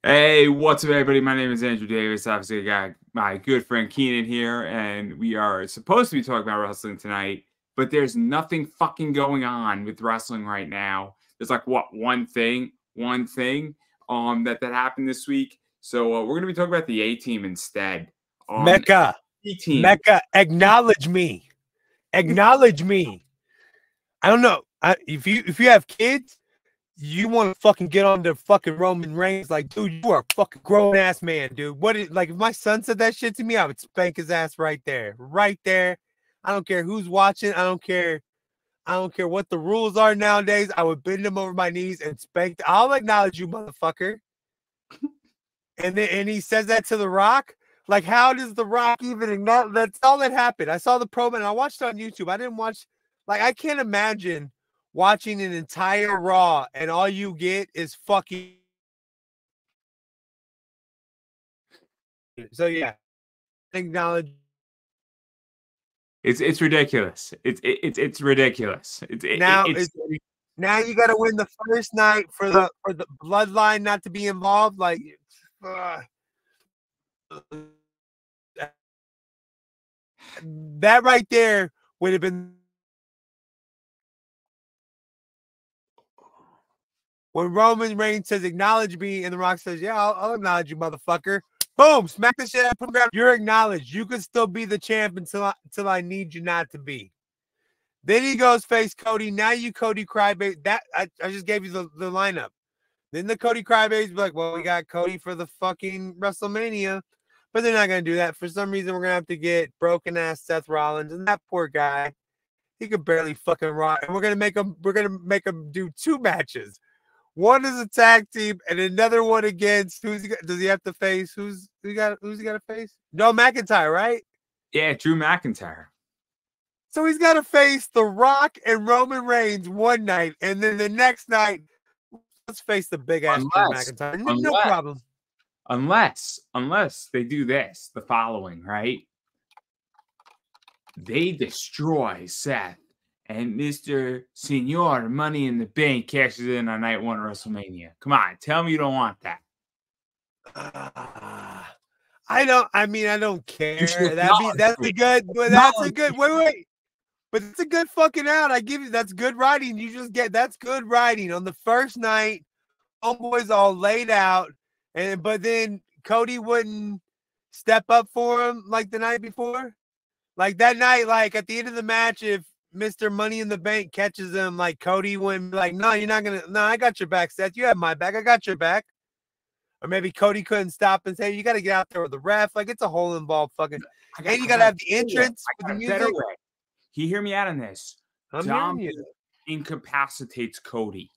Hey, what's up, everybody? My name is Andrew Davis. Obviously, I got my good friend Keenan here, and we are supposed to be talking about wrestling tonight, but there's nothing fucking going on with wrestling right now. There's like one thing that happened this week. So we're gonna be talking about the A Team instead. Mecca, A-Team. Mecca, acknowledge me. Acknowledge me. I don't know. If you have kids, you want to fucking get on the fucking Roman Reigns. Like, dude, you are a fucking grown ass man, dude. Like if my son said that shit to me, I would spank his ass right there. Right there. I don't care who's watching. I don't care what the rules are nowadays. I would bend him over my knees and spank. I'll acknowledge you, motherfucker. And he says that to The Rock. Like, how does The Rock even acknowledge? That's all that happened. I saw the promo and I watched it on YouTube. I didn't watch, like, I can't imagine watching an entire Raw and all you get is fucking. So yeah, acknowledge. It's ridiculous. It's ridiculous. Now you got to win the first night for the bloodline not to be involved. Like, that right there would have been when Roman Reigns says acknowledge me and The Rock says, yeah, I'll acknowledge you, motherfucker. Boom, smack the shit out of him. You're acknowledged. You can still be the champ until I need you not to be. Then he goes face Cody. Now you Cody Crybaby. That I just gave you the lineup. Then the Cody Crybabies be like, well, we got Cody for the fucking WrestleMania. But they're not going to do that. For some reason, we're going to have to get broken-ass Seth Rollins. And that poor guy, he could barely fucking rock. And we're going to make him do two matches. One is a tag team and another one against does he have to face? Who's he got to face? No, McIntyre, right? Yeah, Drew McIntyre. So he's got to face The Rock and Roman Reigns one night. And then the next night, let's face the big ass Drew McIntyre. No problem. Unless they do this, the following, right? They destroy Seth, and Mr. Senor Money in the Bank cashes in on night one of WrestleMania. Come on, tell me you don't want that. I don't care. That's a good. Wait. But it's a good fucking out. I give you that's good writing. That's good writing on the first night. Homeboy's all laid out. But then Cody wouldn't step up for him like the night before. Like that night, like at the end of the match, if Mr. Money in the Bank catches him, like Cody wouldn't be like, no, you're not gonna. No, I got your back, Seth. You have my back. I got your back. Or maybe Cody couldn't stop and say, you got to get out there with the ref. Like it's a whole involved fucking. And you got to have the entrance with the music. Can you hear me out on this? I'm hearing you. Incapacitates Cody.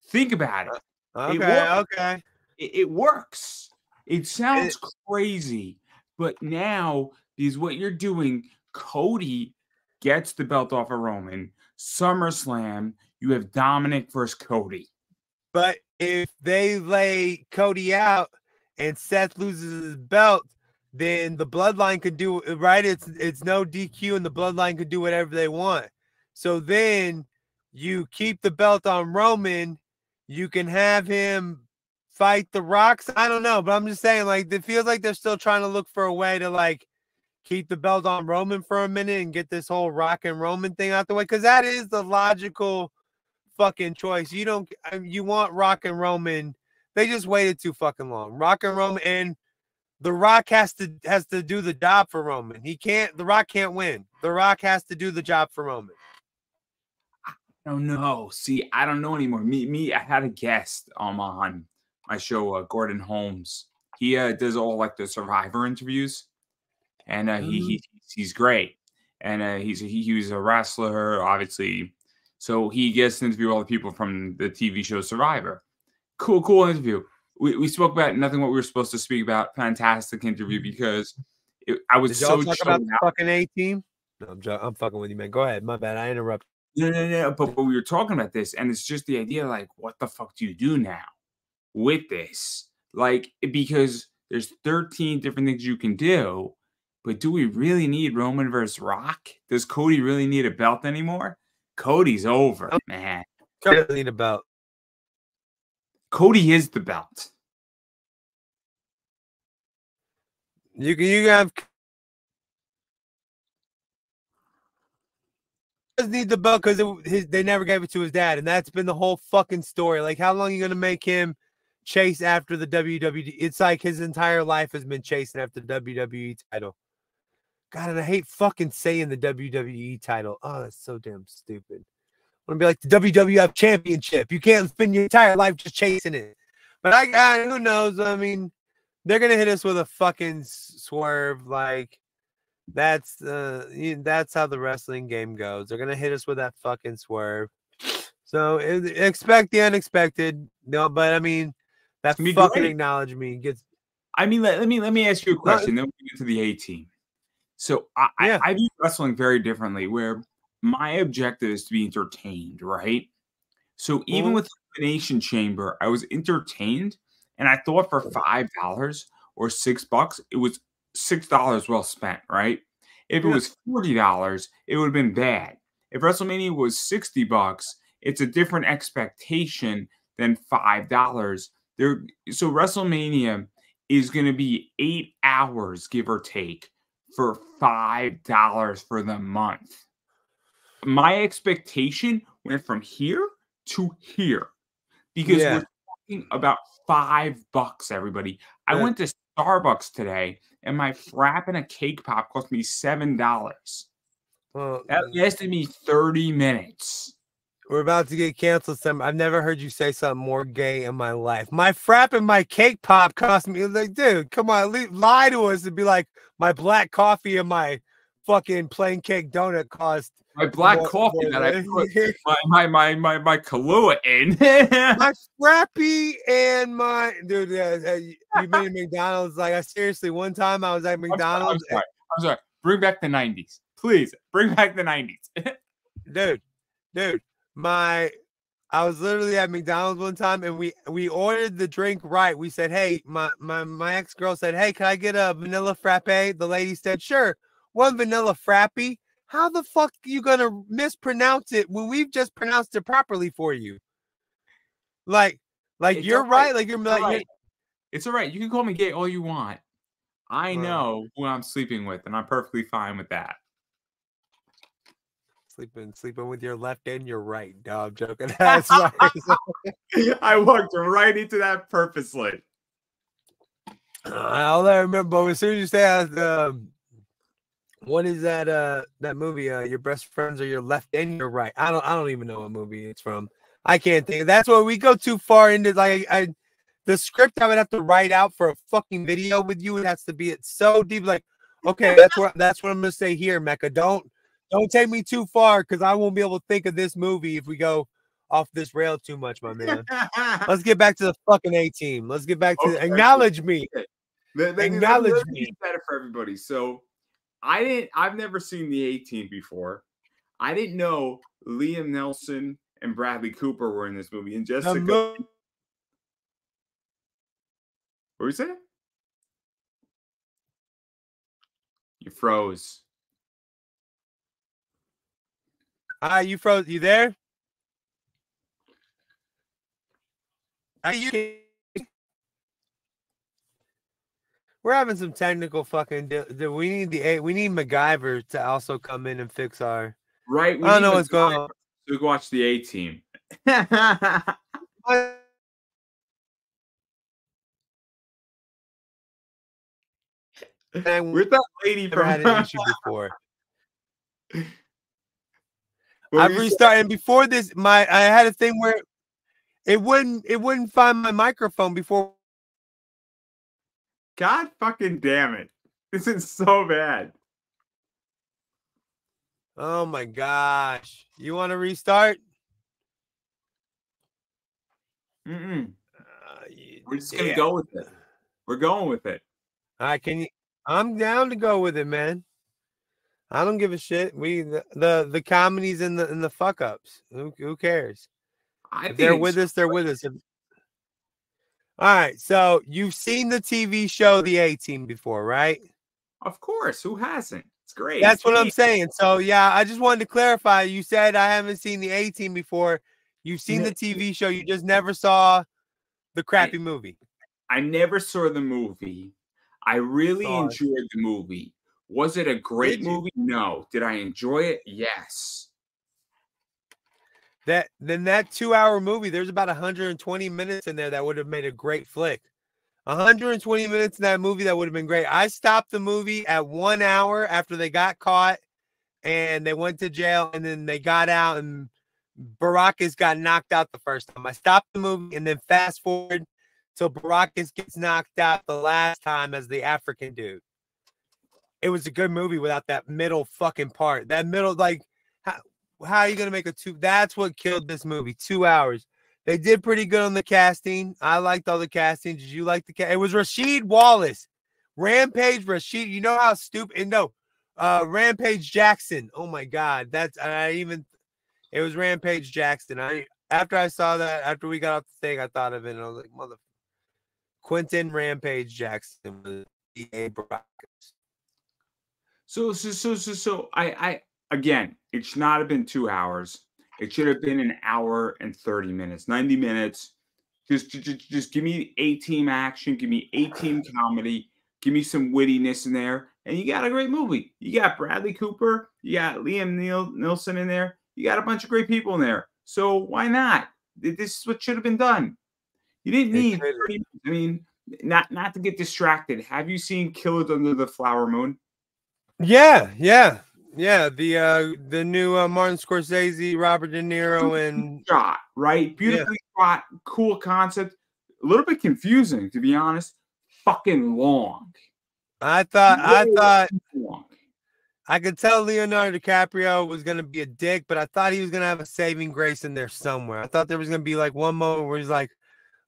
Think about it. Okay. It works. It sounds crazy, but now is what you're doing. Cody gets the belt off of Roman. SummerSlam, you have Dominic versus Cody. But if they lay Cody out and Seth loses his belt, then the bloodline could do it, right? It's no DQ, and the bloodline could do whatever they want. So then you keep the belt on Roman. You can have him fight The Rocks. I don't know, but I'm just saying, like, it feels like they're still trying to look for a way to, like, keep the belt on Roman for a minute and get this whole Rock and Roman thing out the way, because that is the logical fucking choice. You want Rock and Roman. They just waited too fucking long. Rock and Roman, and The Rock has to do the job for Roman. The Rock can't win. The Rock has to do the job for Roman. I don't know. See, I don't know anymore. I had a guest on my show, Gordon Holmes. He does all like the Survivor interviews, and he's great. And he was a wrestler, obviously. So he gets to interview all the people from the TV show Survivor. Cool interview. We spoke about nothing what we were supposed to speak about. Fantastic interview because I was so talk about the fucking A Team. No, I'm fucking with you, man. Go ahead. My bad. I interrupted. No. But we were talking about this, and it's just the idea, like, what the fuck do you do now with this? Like, because there's 13 different things you can do, but do we really need Roman versus Rock? Does Cody really need a belt anymore? Cody's over, man. Cody doesn't need a belt. Cody is the belt. You can have doesn't need the belt because they never gave it to his dad, and that's been the whole fucking story. Like, how long are you gonna make him chase after the WWE? It's like his entire life has been chasing after the WWE title. God, and I hate fucking saying the WWE title. Oh, that's so damn stupid. I want to be like the WWF Championship. You can't spend your entire life just chasing it. But who knows? I mean, they're gonna hit us with a fucking swerve. Like, that's how the wrestling game goes. They're gonna hit us with that fucking swerve. So expect the unexpected. No, but I mean, that fucking acknowledge me gets. I mean, let me ask you a question. Then we get to the A-Team. So I view wrestling very differently, where my objective is to be entertained, right? So even with Elimination Chamber, I was entertained, and I thought for $5 or $6, it was $6 well spent, right? If it was $40, it would have been bad. If WrestleMania was $60, it's a different expectation than $5. So WrestleMania is going to be 8 hours, give or take, for $5 for the month. My expectation went from here to here because we're talking about $5, everybody. I went to Starbucks today, and my frap and a cake pop cost me $7. Well, that lasted me 30 minutes. We're about to get canceled. I've never heard you say something more gay in my life. My frap and my cake pop cost me. Like, dude, come on, lie to us and be like, my black coffee and my fucking plain cake donut cost. My black coffee that I put my Kahlua in. My Frappy and my dude. You've been at McDonald's. Like, I seriously, one time I was at McDonald's. I'm sorry. Bring back the 90s, please. Bring back the 90s, dude. I was literally at McDonald's one time, and we ordered the drink right. We said, hey, my ex-girl said, hey, can I get a vanilla frappe? The lady said, sure. One vanilla frappy. How the fuck are you gonna mispronounce it when we've just pronounced it properly for you? Like you're right. Like you're like, it's all right. You can call me gay all you want. I know who I'm sleeping with, and I'm perfectly fine with that. Sleeping with your left and your right, dog. Joking. That's right. I walked right into that purposely. All I remember, as soon as you say what is that movie? Your best friends are your left and your right. I don't even know what movie it's from. I can't think. That's where we go too far into, like, the script I would have to write out for a fucking video with you. It has to be so deep. Like, okay, that's what I'm gonna say here, Mecca. Don't take me too far, because I won't be able to think of this movie if we go off this rail too much, my man. Let's get back to the fucking A-Team. Let's get back to acknowledge me. Acknowledge me. Better for everybody. So I've never seen the A-Team before. I didn't know Liam Nelson and Bradley Cooper were in this movie. And Jessica. What were you saying? You froze. You froze. You there? We're having some technical fucking. We need MacGyver to also come in and fix our. Right. I don't know what's going on. We watch the A-Team. Where's that lady from? Had an issue before. I've restarted before this. I had a thing where it wouldn't find my microphone before. God fucking damn it. This is so bad. Oh my gosh. You want to restart? We're just going to go with it. We're going with it. All right, I'm down to go with it, man. I don't give a shit. The comedies and the fuck ups. Who cares? If they're with us, they're with us. All right, so you've seen the TV show The A-Team before, right? Of course. Who hasn't? It's great. That's what I'm saying. So yeah, I just wanted to clarify. You said I haven't seen The A-Team before. You've seen the TV show. You just never saw the crappy movie? I never saw the movie. I really Saw it. enjoyed the movie. Was it a great Did you? movie? No. Did I enjoy it? Yes. That 2-hour movie, there's about 120 minutes in there that would have made a great flick. 120 minutes in that movie that would have been great. I stopped the movie at 1 hour after they got caught and they went to jail, and then they got out and Baracus got knocked out the first time. I stopped the movie and then fast forward till Baracus gets knocked out the last time as the African dude. It was a good movie without that middle fucking part. That middle, like, how are you going to make a two? That's what killed this movie. 2 hours. They did pretty good on the casting. I liked all the casting. Did you like the cast? It was Rasheed Wallace. Rampage Rasheed. You know how stupid. And no, Rampage Jackson. Oh my God. It was Rampage Jackson. After I saw that, after we got off the thing, I thought of it and I was like, mother. Quentin Rampage Jackson was B.A. Baracus. So I again, it should not have been 2 hours. It should have been 1 hour and 30 minutes, 90 minutes. Just give me A-team action, give me A-team comedy, give me some wittiness in there, and you got a great movie. You got Bradley Cooper, you got Liam Neeson in there, you got a bunch of great people in there. So why not? This is what should have been done. You didn't need 30, I mean, not to get distracted. Have you seen Killers Under the Flower Moon? Yeah. The new Martin Scorsese, Robert De Niro, and shot, right? Beautifully shot, cool concept. A little bit confusing, to be honest. Fucking long. I thought long. I could tell Leonardo DiCaprio was gonna be a dick, but I thought he was gonna have a saving grace in there somewhere. I thought there was gonna be like one moment where he's like,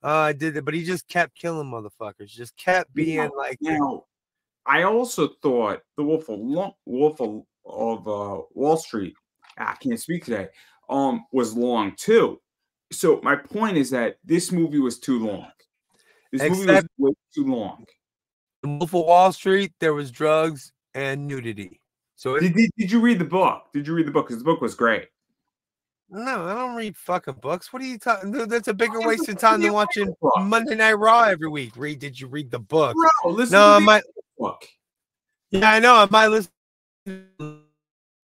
I did it, but he just kept killing motherfuckers. Just kept being like. Now, I also thought the Wolf of Wall Street. I can't speak today. Was long too. So my point is that this movie was too long. This movie was way too long. The Wolf of Wall Street, there was drugs and nudity. So did you read the book? Did you read the book? Because the book was great. No, I don't read fucking books. What are you talking? That's a bigger waste of time than watching Monday Night Raw every week. Did you read the book? Bro, listen to the book. Yeah, I know. I might listen.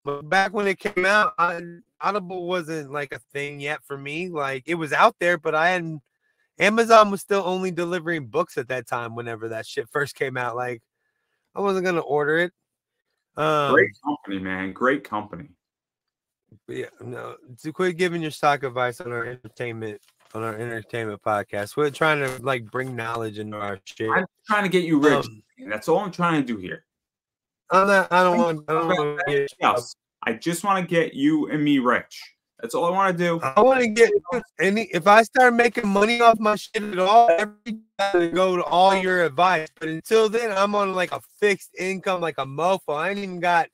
But back when it came out, Audible wasn't like a thing yet for me. Like it was out there, but Amazon was still only delivering books at that time. Whenever that shit first came out, like I wasn't gonna order it. Great company, man. Great company. Yeah, no. To quit giving your stock advice on our entertainment podcast. We're trying to like bring knowledge into our shit. I'm trying to get you rich. That's all I'm trying to do here. I don't want to get else. I just want to get you and me rich. That's all I want to do. I want to get if I start making money off my shit at all, every time go to all your advice. But until then, I'm on like a fixed income, like a mofo. I ain't even got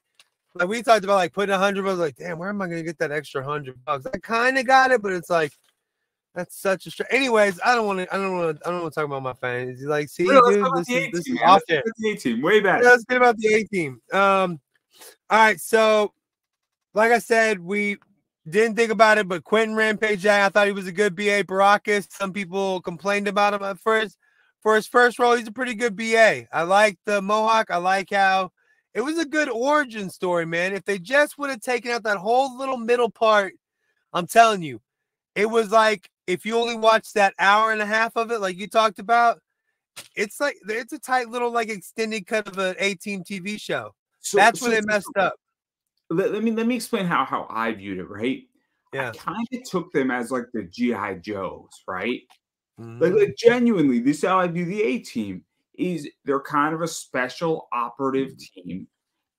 like we talked about like putting $100. Like, damn, where am I gonna get that extra $100? I kind of got it, but it's like that's such a anyways. I don't want to talk about my fans. Like, see, dude, this is off there. The A-team, way better. Let's get about the A-team. All right, so like I said, we didn't think about it, but Quentin Rampage, I thought he was a good B.A. Baracus. Some people complained about him at first. For his first role, he's a pretty good B.A. I like the Mohawk. I like how it was a good origin story, man. If they just would have taken out that whole little middle part, I'm telling you, it was like if you only watch that hour and a half of it, like you talked about, it's like it's a tight little like extended cut of an A-team TV show. That's where they messed up. Let me explain how I viewed it, right? Yeah. I kind of took them as like the G.I. Joes, right? Like genuinely, this is how I view the A-team. Is they're kind of a special operative team,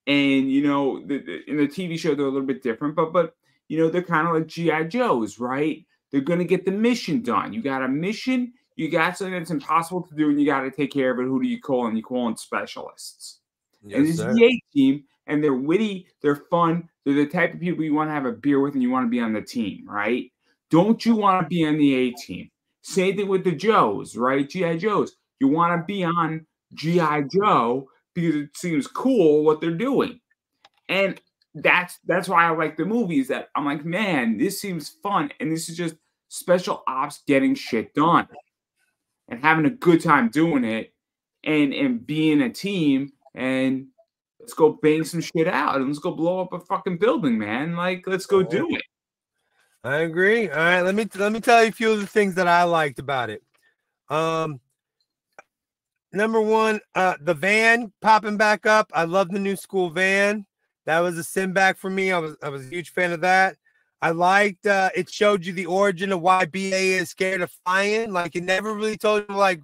and you know, in the TV show they're a little bit different, but you know, they're kind of like G.I. Joes, right? They're gonna get the mission done. You got a mission, you got something that's impossible to do, and you got to take care of it. Who do you call? And you call in specialists. Yes, and this is the A-team, and they're witty, they're fun, they're the type of people you want to have a beer with, and you want to be on the team, right? Don't you want to be on the A-team? Same thing with the Joes, right? G.I. Joes. You want to be on G.I. Joe because it seems cool what they're doing. And that's why I like the movies. That I'm like, man, this seems fun. And this is just special ops getting shit done. and having a good time doing it and being a team and let's go bang some shit out and let's go blow up a fucking building, man. Like, let's go do it. I agree. All right, let me tell you a few of the things that I liked about it. Number one, the van popping back up. I love the new school van. That was a send back for me. I was a huge fan of that. I liked it showed you the origin of why BA is scared of flying. Like, it never really told you, like,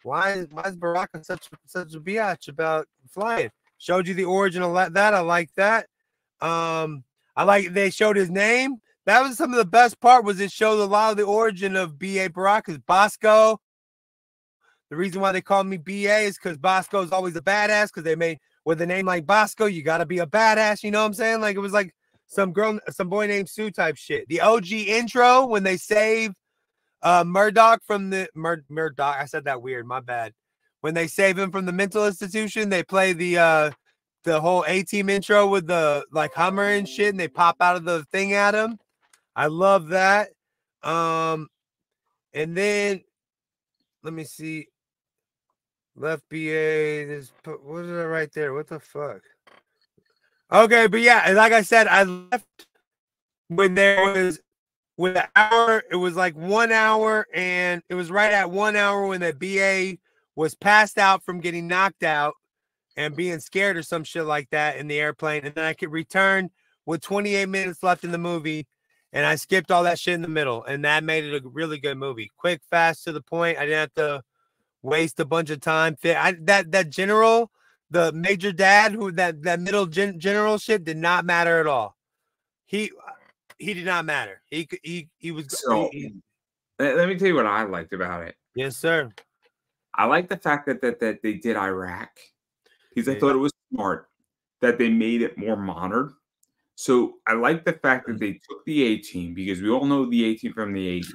why is Baraka such a biatch about flying? Showed you the origin of that. I like that. I like they showed his name. That was some of the best part, was it showed a lot of the origin of B.A. Baraka's Bosco. The reason why they call me B.A. is because Bosco is always a badass, because they made, with a name like Bosco, you got to be a badass. You know what I'm saying? Like, it was like some boy named Sue type shit. The OG intro, when they save Murdoch from the Murdoch. I said that weird. My bad. When they save him from the mental institution, they play the whole A-Team intro with the like Hummer and shit, and they pop out of the thing at him. I love that. And then let me see. Left BA. What is it right there? What the fuck? Okay, but yeah, like I said, I left when there was with an hour. It was like 1 hour, and it was right at 1 hour when the BA was passed out from getting knocked out and being scared or some shit like that in the airplane. And then I could return with 28 minutes left in the movie. And I skipped all that shit in the middle. And that made it a really good movie. Quick, fast, to the point. I didn't have to waste a bunch of time. That general, the major dad, who that middle general shit did not matter at all. He did not matter. He was. So let me tell you what I liked about it. Yes, sir. I like the fact that they did Iraq, because I thought it was smart that they made it more modern. So I like the fact that they took the A-Team, because we all know the A-Team from the 80s.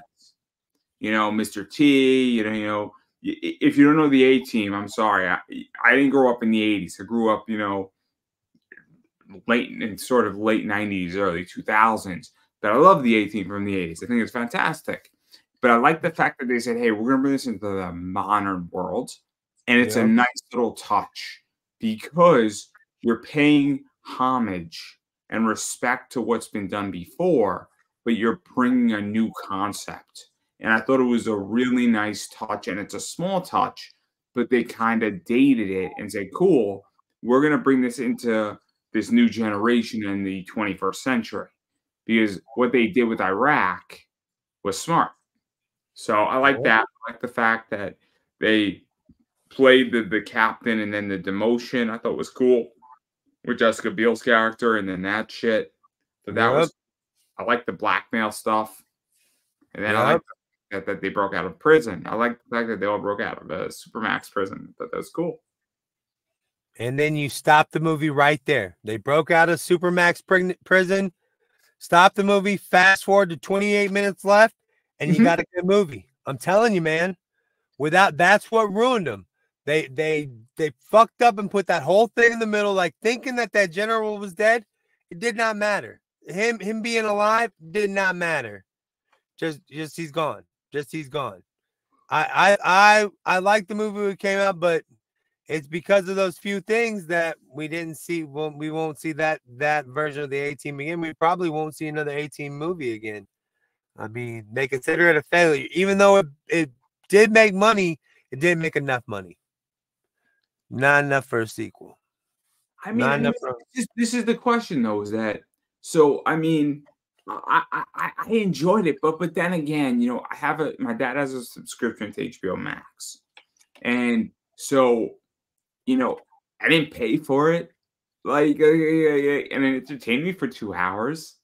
You know, Mr. T, you know, if you don't know the A-Team, I'm sorry. I didn't grow up in the 80s. I grew up, you know, late 90s, early 2000s. But I love the A-Team from the 80s. I think it's fantastic. But I like the fact that they said, hey, we're going to bring this into the modern world. And it's a nice little touch, because you're paying homage and respect to what's been done before, but you're bringing a new concept. And I thought it was a really nice touch, and it's a small touch, but they kind of dated it and said, cool, we're going to bring this into this new generation in the 21st century, because what they did with Iraq was smart. So I like that. I like the fact that they played the captain, and then the demotion I thought was cool with Jessica Biel's character, and then that shit. So that was, I like the blackmail stuff. And then I like that they broke out of prison. I like the fact that they all broke out of the Supermax prison. That was cool. And then you stop the movie right there. They broke out of Supermax prison. Stop the movie. Fast forward to 28 minutes left, and you got a good movie. I'm telling you, man. That's what ruined them. They fucked up and put that whole thing in the middle, like thinking that general was dead. It did not matter. Him being alive did not matter. Just he's gone. Just he's gone. I like the movie when it came out, but it's because of those few things that we didn't see. We won't see that version of the A-Team again. We probably won't see another A-Team movie again. I mean, they consider it a failure, even though it did make money. It didn't make enough money. Not enough for a sequel. I mean, this is the question, though, is that, so, I mean, I enjoyed it, but then again, you know, my dad has a subscription to HBO Max. And so, you know, I didn't pay for it. Like, and it entertained me for 2 hours.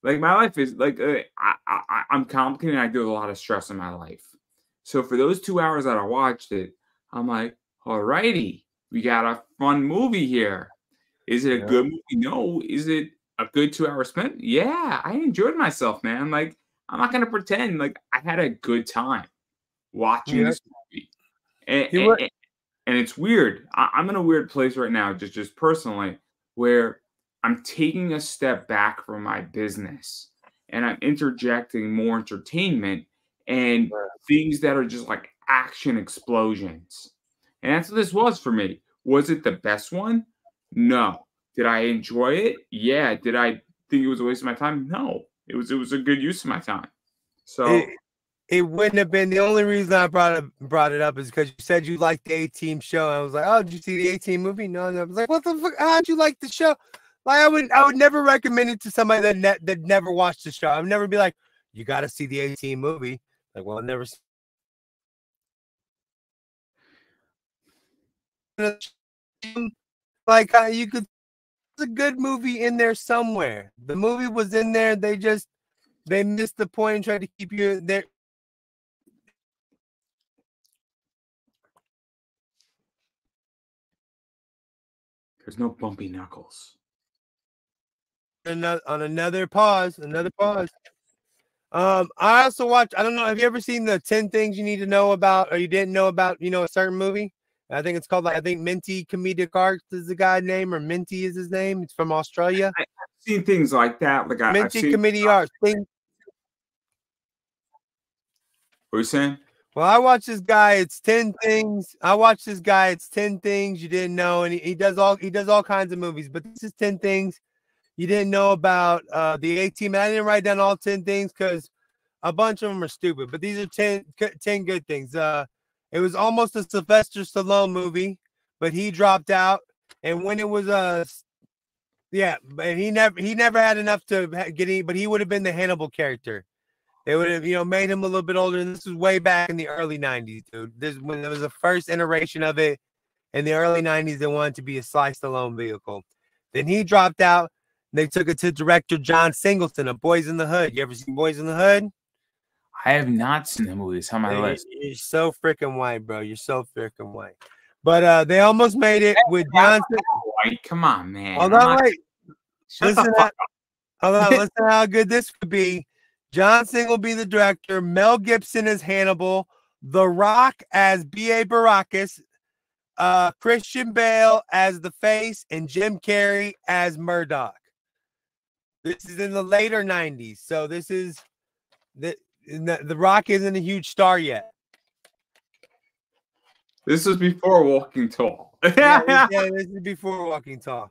Like, my life is, like, I'm complicated, and I deal with a lot of stress in my life. So for those 2 hours that I watched it, I'm like, all righty, we got a fun movie here. Is it a good movie? No. Is it a good 2 hour spent? Yeah, I enjoyed myself, man. Like, I'm not going to pretend. Like, I had a good time watching this movie. And it's weird. I'm in a weird place right now, just personally, where I'm taking a step back from my business, and I'm interjecting more entertainment and things that are just like action explosions. And that's what this was for me. Was it the best one? No. Did I enjoy it? Yeah. Did I think it was a waste of my time? No. It was a good use of my time. So it wouldn't have been. The only reason I brought it up is because you said you liked the A-Team show. I was like, oh, did you see the A-Team movie? No, and I was like, what the fuck? How'd you like the show? Like, I would never recommend it to somebody that never watched the show. I would never be like, you got to see the A-Team movie. Like, well, I've never seen. Like, you could. There's a good movie in there somewhere. The movie was in there. They missed the point and tried to keep you there. There's no bumpy knuckles. On another pause. I also watched. I don't know. Have you ever seen the 10 things you need to know about, or you didn't know about? A certain movie. I think it's called, like, I think Minty Comedic Arts is the guy's name, or Minty is his name. It's from Australia. I've seen things like that. Like Minty Comedic Arts. What are you saying? Well, I watch this guy. It's 10 things. I watch this guy. It's 10 things you didn't know, and he does all kinds of movies. But this is 10 things you didn't know about the A-Team. And I didn't write down all 10 things because a bunch of them are stupid. But these are 10 good things. It was almost a Sylvester Stallone movie, but he dropped out. And when it was but he never had enough to get any. But he would have been the Hannibal character. They would have, made him a little bit older. And this was way back in the early 90s, dude. This when there was the first iteration of it in the early 90s. They wanted to be a Sly Stallone vehicle. Then he dropped out. They took it to director John Singleton of Boys in the Hood. You ever seen Boys in the Hood? I have not seen the movie. It's on my list. You're so freaking white, bro. You're so freaking white. But they almost made it with John. White. Come on, man. Hold on, wait. Listen how good this would be. John Singleton will be the director. Mel Gibson as Hannibal. The Rock as B.A. Baracus. Christian Bale as the Face, and Jim Carrey as Murdoch. This is in the later 90s. So this is the Rock isn't a huge star yet. This was before Walking Tall. yeah, this is before Walking Tall.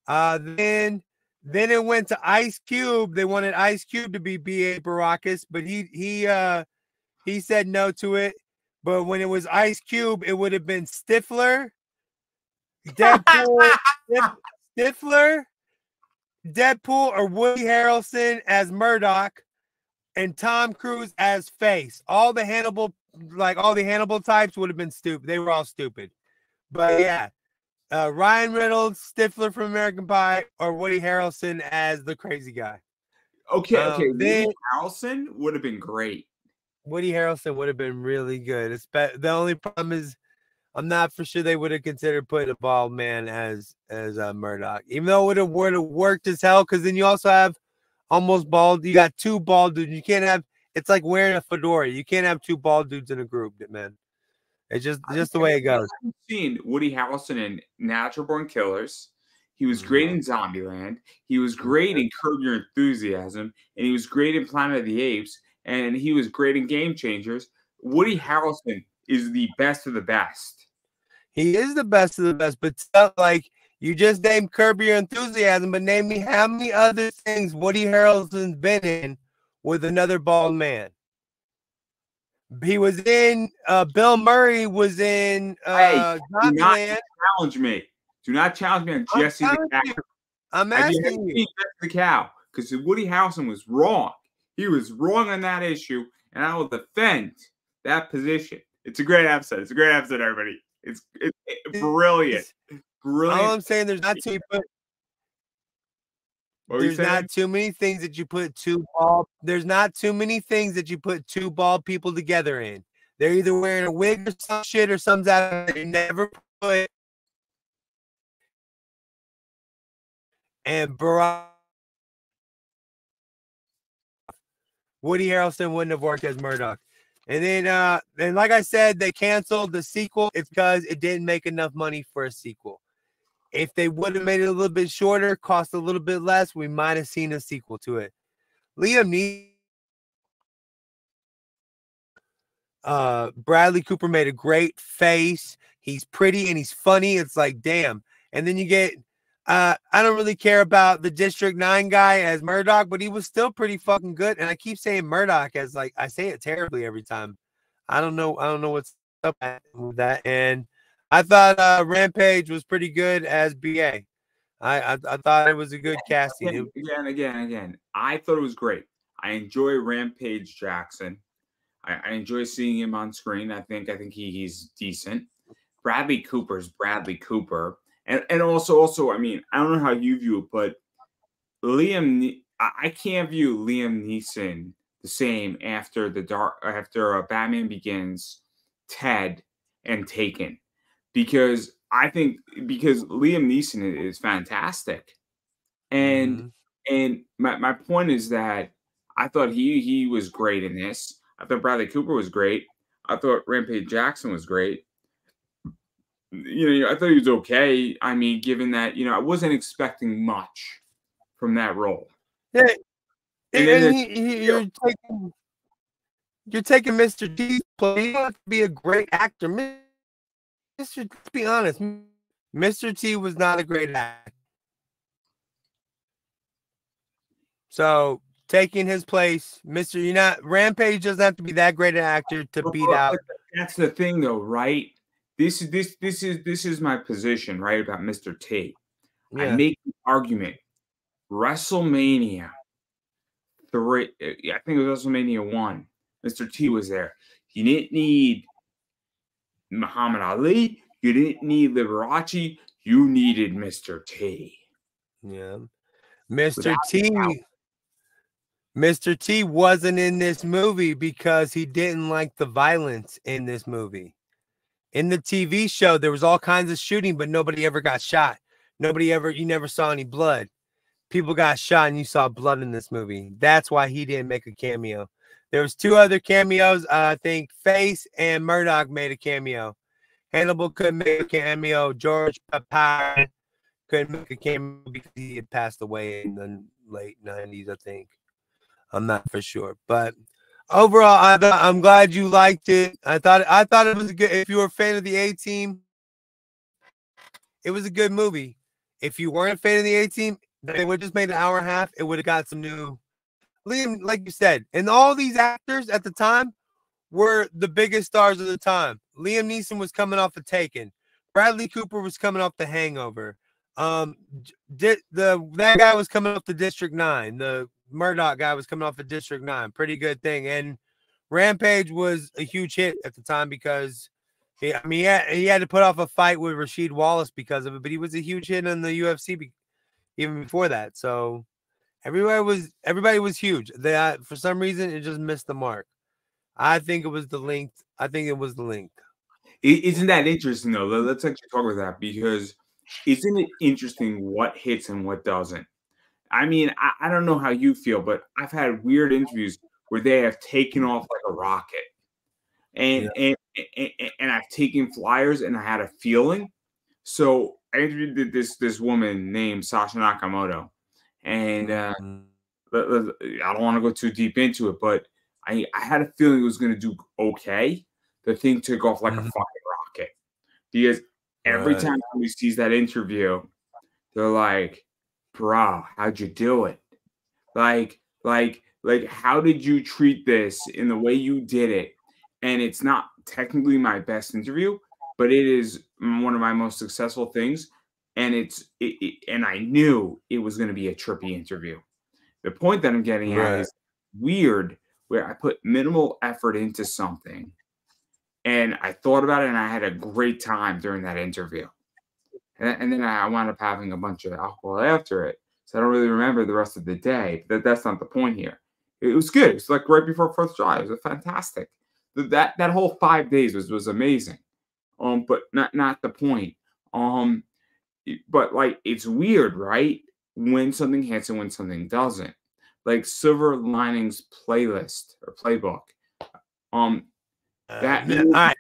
Then it went to Ice Cube. They wanted Ice Cube to be B.A. Baracus, but he said no to it. But when it was Ice Cube, it would have been Stifler, Deadpool, or Woody Harrelson as Murdoch, and Tom Cruise as Face. All the Hannibal types would have been stupid. They were all stupid. But yeah, Ryan Reynolds, Stifler from American Pie, or Woody Harrelson as the crazy guy. Okay. Woody Harrelson would have been great. Woody Harrelson would have been really good. The only problem is, I'm not for sure they would have considered putting a bald man as Murdoch, even though it would have worked as hell. Because then you also have almost bald. You got two bald dudes. You can't have. It's like wearing a fedora. You can't have two bald dudes in a group, man. It's just the way it goes. I've seen Woody Harrelson in Natural Born Killers. He was great in Zombieland. He was great in Curb Your Enthusiasm, and he was great in Planet of the Apes. And he was great in Game Changers. Woody Harrelson is the best of the best. He is the best of the best, but like you just named Curb Your Enthusiasm, but name me how many other things Woody Harrelson's been in with another bald man. He was in Bill Murray was in do not challenge me. Do not challenge me on Jesse the Cow. I'm asking you. Jesse the Cow, because Woody Harrelson was wrong. He was wrong on that issue, and I will defend that position. It's a great episode. It's a great episode, everybody. It's brilliant. Brilliant. All I'm saying, there's not too not too many things that you put two bald. There's not too many things that you put two bald people together in. They're either wearing a wig or some shit or something that they never put. And Woody Harrelson wouldn't have worked as Murdoch. And then, and like I said, they canceled the sequel. It's because it didn't make enough money for a sequel. If they would have made it a little bit shorter, cost a little bit less, we might have seen a sequel to it. Liam Bradley Cooper made a great face. He's pretty and he's funny. It's like, damn. And then you get I don't really care about the District 9 guy as Murdoch, but he was still pretty fucking good. And I keep saying Murdoch as like I say it terribly every time. I don't know what's up with that. And I thought Rampage was pretty good as BA. I thought it was a good casting. Again. I thought it was great. I enjoy Rampage Jackson. I enjoy seeing him on screen. I think he's decent. Bradley Cooper's Bradley Cooper. And also, I mean, I don't know how you view it, but I can't view Liam Neeson the same after Batman Begins, Ted, and Taken, because Liam Neeson is fantastic, and my point is that I thought he was great in this. I thought Bradley Cooper was great. I thought Rampage Jackson was great. I thought he was okay. I mean, given that, I wasn't expecting much from that role. Yeah. You're taking Mr. T's play. You don't have to be a great actor. Let's be honest. Mr. T was not a great actor. So taking his place, Rampage doesn't have to be that great an actor to beat out. That's the thing, though, right? This is my position, right, about Mr. T. Yeah. I make the argument. WrestleMania 3, I think it was WrestleMania 1. Mr. T was there. You didn't need Muhammad Ali. You didn't need Liberace. You needed Mr. T. Yeah. Mr. T wasn't in this movie because he didn't like the violence in this movie. In the TV show, there was all kinds of shooting, but nobody ever got shot. You never saw any blood. People got shot and you saw blood in this movie. That's why he didn't make a cameo. There was 2 other cameos. I think Face and Murdoch made a cameo. Hannibal couldn't make a cameo. George Papard couldn't make a cameo because he had passed away in the late 90s, I think. I'm not for sure. But overall, I'm glad you liked it. I thought it was good. If you were a fan of the A-Team, it was a good movie. If you weren't a fan of the A-Team, they would have just made an hour and a half. It would have got some new Liam, like you said, and all these actors at the time were the biggest stars of the time. Liam Neeson was coming off of Taken. Bradley Cooper was coming off The Hangover. That guy was coming off the District 9. The Murdoch guy was coming off of District 9. Pretty good thing. And Rampage was a huge hit at the time because he had to put off a fight with Rasheed Wallace because of it, but he was a huge hit in the UFC even before that. So everybody was huge. For some reason, it just missed the mark. I think it was the length. Isn't that interesting, though? Let's actually talk about that, because isn't it interesting what hits and what doesn't? I mean, I don't know how you feel, but I've had weird interviews where they have taken off like a rocket. And I've taken flyers and I had a feeling. So I interviewed this woman named Sasha Nakamoto. And I don't want to go too deep into it, but I had a feeling it was going to do okay. The thing took off like a fucking rocket. Because every time somebody sees that interview, they're like, "Bro, how'd you do it? Like, how did you treat this in the way you did it?" And it's not technically my best interview, but it is one of my most successful things. And and I knew it was going to be a trippy interview. The point that I'm getting at is weird, where I put minimal effort into something and I thought about it and I had a great time during that interview. And then I wound up having a bunch of alcohol after it. So I don't really remember the rest of the day. That's not the point here. It was good. It's like right before 4th of July. It was fantastic. That whole 5 days was amazing. But not the point. But like, it's weird, right? When something hits and when something doesn't. Like Silver Linings Playlist or Playbook. All right.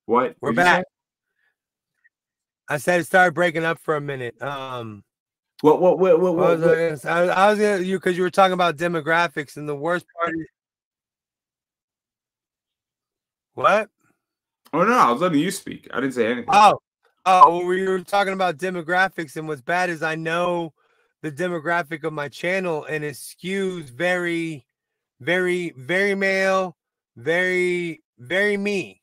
What? We're back. I said it started breaking up for a minute. What? I was gonna because you were talking about demographics, and the worst part is What? Oh no, I was letting you speak. I didn't say anything. Oh, well, we were talking about demographics, and what's bad is I know the demographic of my channel, and it skews very, very, very male, very, very me.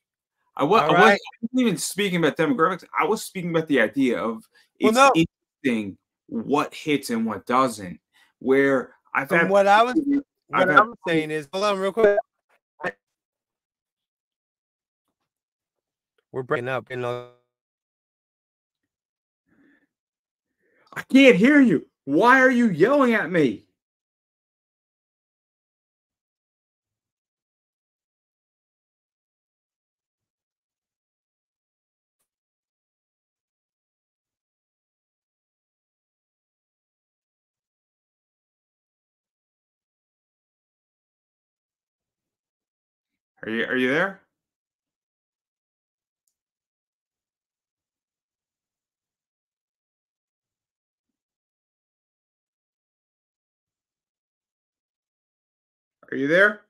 Wasn't even speaking about demographics. I was speaking about the idea of it's interesting what hits and what doesn't. Where I've had what I'm saying is, hold on real quick. We're breaking up. I can't hear you. Why are you yelling at me? Are you there? Are you there?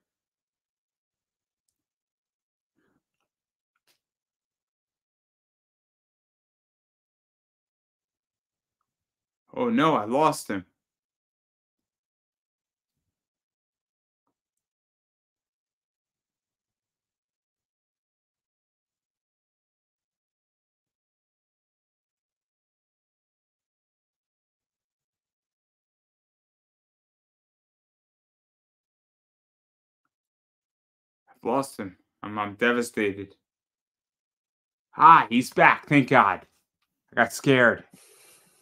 Oh no, I lost him. I've lost him. I'm devastated. Hi, he's back. Thank God. I got scared.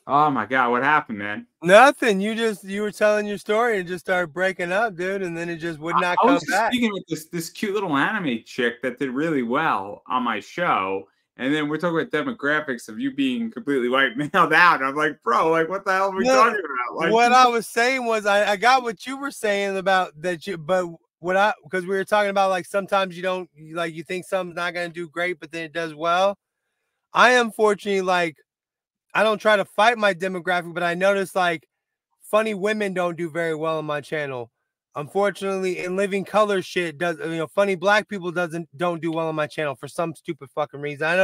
Oh my God, what happened, man? Nothing. You were telling your story and just started breaking up, dude, and then it just would not come back. Speaking with this cute little anime chick that did really well on my show, and then we're talking about demographics of you being completely white mailed out. I'm like, bro, like what the hell are we talking about? Like, what I was saying was I got what you were saying about that, but because we were talking about like sometimes you don't like you think something's not gonna do great, but then it does well. I unfortunately like I don't try to fight my demographic, but I notice like funny women don't do very well on my channel. Unfortunately, in living color shit does funny black people don't do well on my channel for some stupid fucking reason. I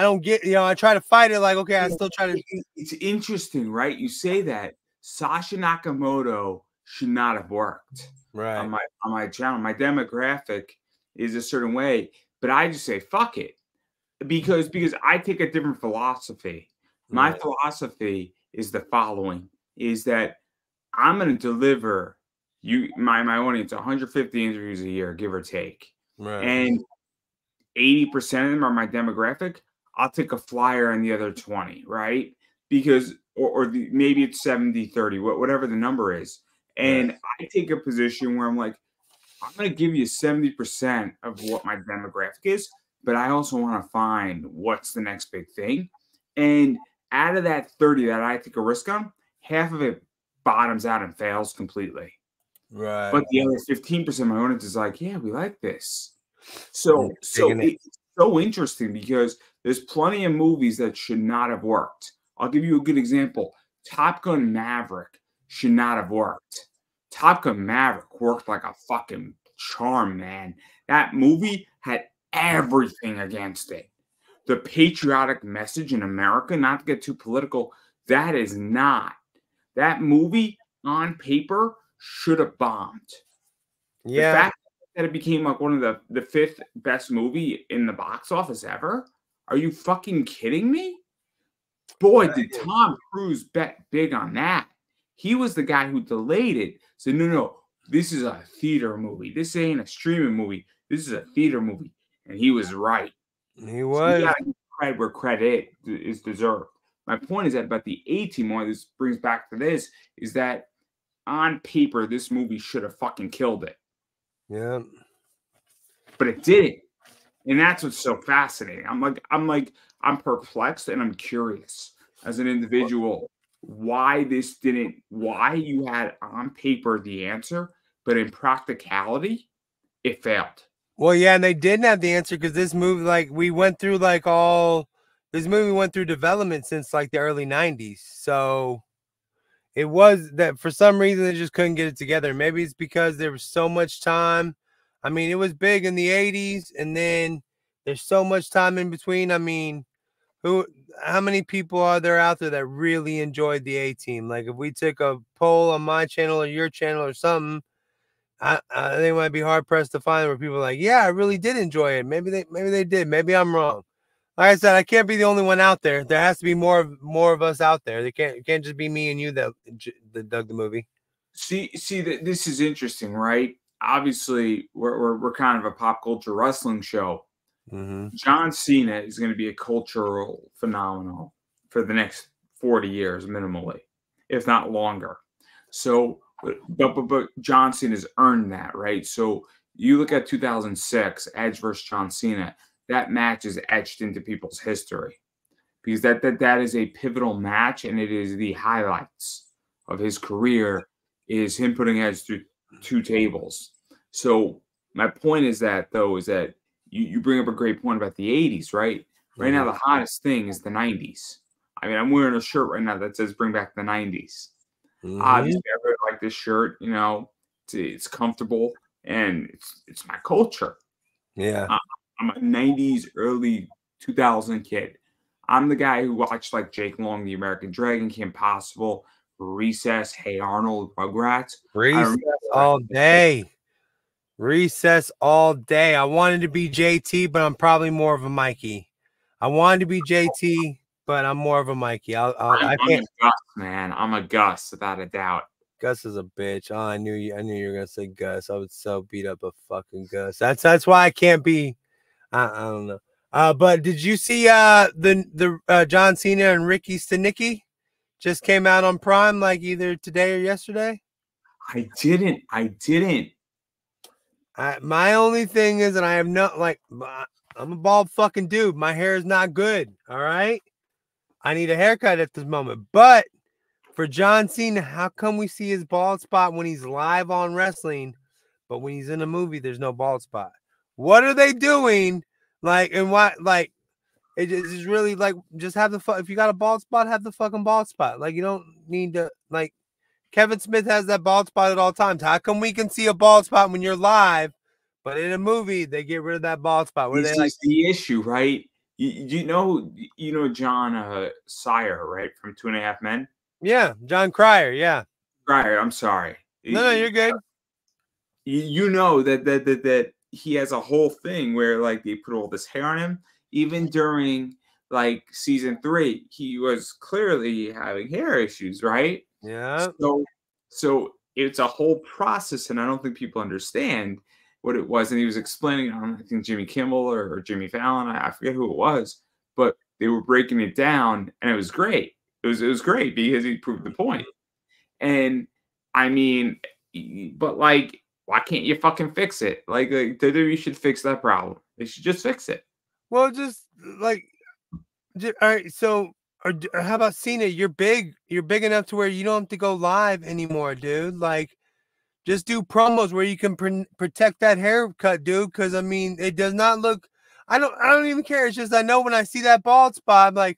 don't get I try to fight it like okay, I still try to. It's interesting, right? You say that Sasha Nakamoto should not have worked on my channel. My demographic is a certain way, but I just say fuck it because I take a different philosophy. My philosophy is the following: is that I'm going to deliver my audience 150 interviews a year, give or take, and 80% of them are my demographic. I'll take a flyer on the other 20, right? Because maybe it's 70-30, whatever the number is, and I take a position where I'm like, I'm going to give you 70% of what my demographic is, but I also want to find what's the next big thing, and out of that 30 that I take a risk on, half of it bottoms out and fails completely. Right. But the other 15% of my audience is like, yeah, we like this. So it's so interesting because there's plenty of movies that should not have worked. I'll give you a good example. Top Gun Maverick should not have worked. Top Gun Maverick worked like a fucking charm, man. That movie had everything against it. The patriotic message in America, not to get too political, that is not. That movie on paper should have bombed. Yeah. The fact that it became like one of the 5th best movie in the box office ever. Are you fucking kidding me? Boy, did Tom Cruise bet big on that. He was the guy who delayed it. Said, no, this is a theater movie. This ain't a streaming movie. This is a theater movie. And he was right. He was. So you gotta give credit where credit is deserved. My point is that about the A-Team, why this brings back to this, is that on paper, this movie should have fucking killed it. Yeah. But it didn't. And that's what's so fascinating. I'm perplexed and I'm curious as an individual why you had on paper the answer, but in practicality, it failed. Well, yeah, and they didn't have the answer because this movie, like, this movie went through development since like the early 90s. So it was that for some reason they just couldn't get it together. Maybe it's because there was so much time I mean, it was big in the 80s, and then there's so much time in between. I mean, how many people are there out there that really enjoyed the A-Team? Like, if we took a poll on my channel or your channel or something, I think it might be hard pressed to find where people are like, yeah, I really did enjoy it. Maybe they did. Maybe I'm wrong. Like I said, I can't be the only one out there. There has to be more of us out there. It can't just be me and you that dug the movie. See that this is interesting, right? Obviously, we're kind of a pop culture wrestling show. John Cena is going to be a cultural phenomenon for the next 40 years minimally, if not longer. So, but John Cena has earned that, right? So you look at 2006, Edge versus John Cena. That match is etched into people's history because that is a pivotal match, and it is the highlights of his career. Is him putting Edge through 2 tables. So my point is that you bring up a great point about the 80s, right? Right now, the hottest thing is the 90s. I mean, I'm wearing a shirt right now that says "Bring Back the 90s." Obviously, I really like this shirt. You know, it's comfortable and it's my culture. Yeah, I'm a 90s, early 2000 kid. I'm the guy who watched like Jake Long, The American Dragon, Kim Possible, Recess, Hey Arnold, Rugrats. Recess all day. Recess all day. I wanted to be JT, but I'm probably more of a Mikey. I wanted to be JT, but I'm more of a Mikey. I can't. I'm a Gus, man. I'm a Gus, without a doubt. Gus is a bitch. Oh, I knew you were gonna say Gus. I would so beat up a fucking Gus. That's why I can't be. I don't know. But did you see the John Cena and Ricky Stenicki just came out on Prime like either today or yesterday? I didn't. My only thing is, and I have no I'm a bald fucking dude. My hair is not good. All right. I need a haircut at this moment. But for John Cena, how come we see his bald spot when he's live on wrestling, but when he's in a movie, there's no bald spot? What are they doing? Like, and what, like, it is really like, just have if you got a bald spot, have the fucking bald spot. Like, you don't need to, like, Kevin Smith has that bald spot at all times. How come we can see a bald spot when you're live, but in a movie they get rid of that bald spot? This is the issue, right? You know John Sire, right, from 2.5 Men? Yeah, John Cryer. Yeah, Cryer. I'm sorry. No, you're good. You know that he has a whole thing where like they put all this hair on him. Even during like season 3, he was clearly having hair issues, right? Yeah. So it's a whole process, and I don't think people understand what it was. And he was explaining on, I think, Jimmy Kimmel or Jimmy Fallon. I forget who it was, but they were breaking it down, and it was great. It was great because he proved the point. And I mean, but like, why can't you fucking fix it? Like WWE should fix that problem. They should just fix it. Well, just like, all right. So, or how about Cena? You're big enough to where you don't have to go live anymore, dude. Like, just do promos where you can protect that haircut, dude. Because I mean, it does not look. I don't even care. It's just I know when I see that bald spot, I'm like,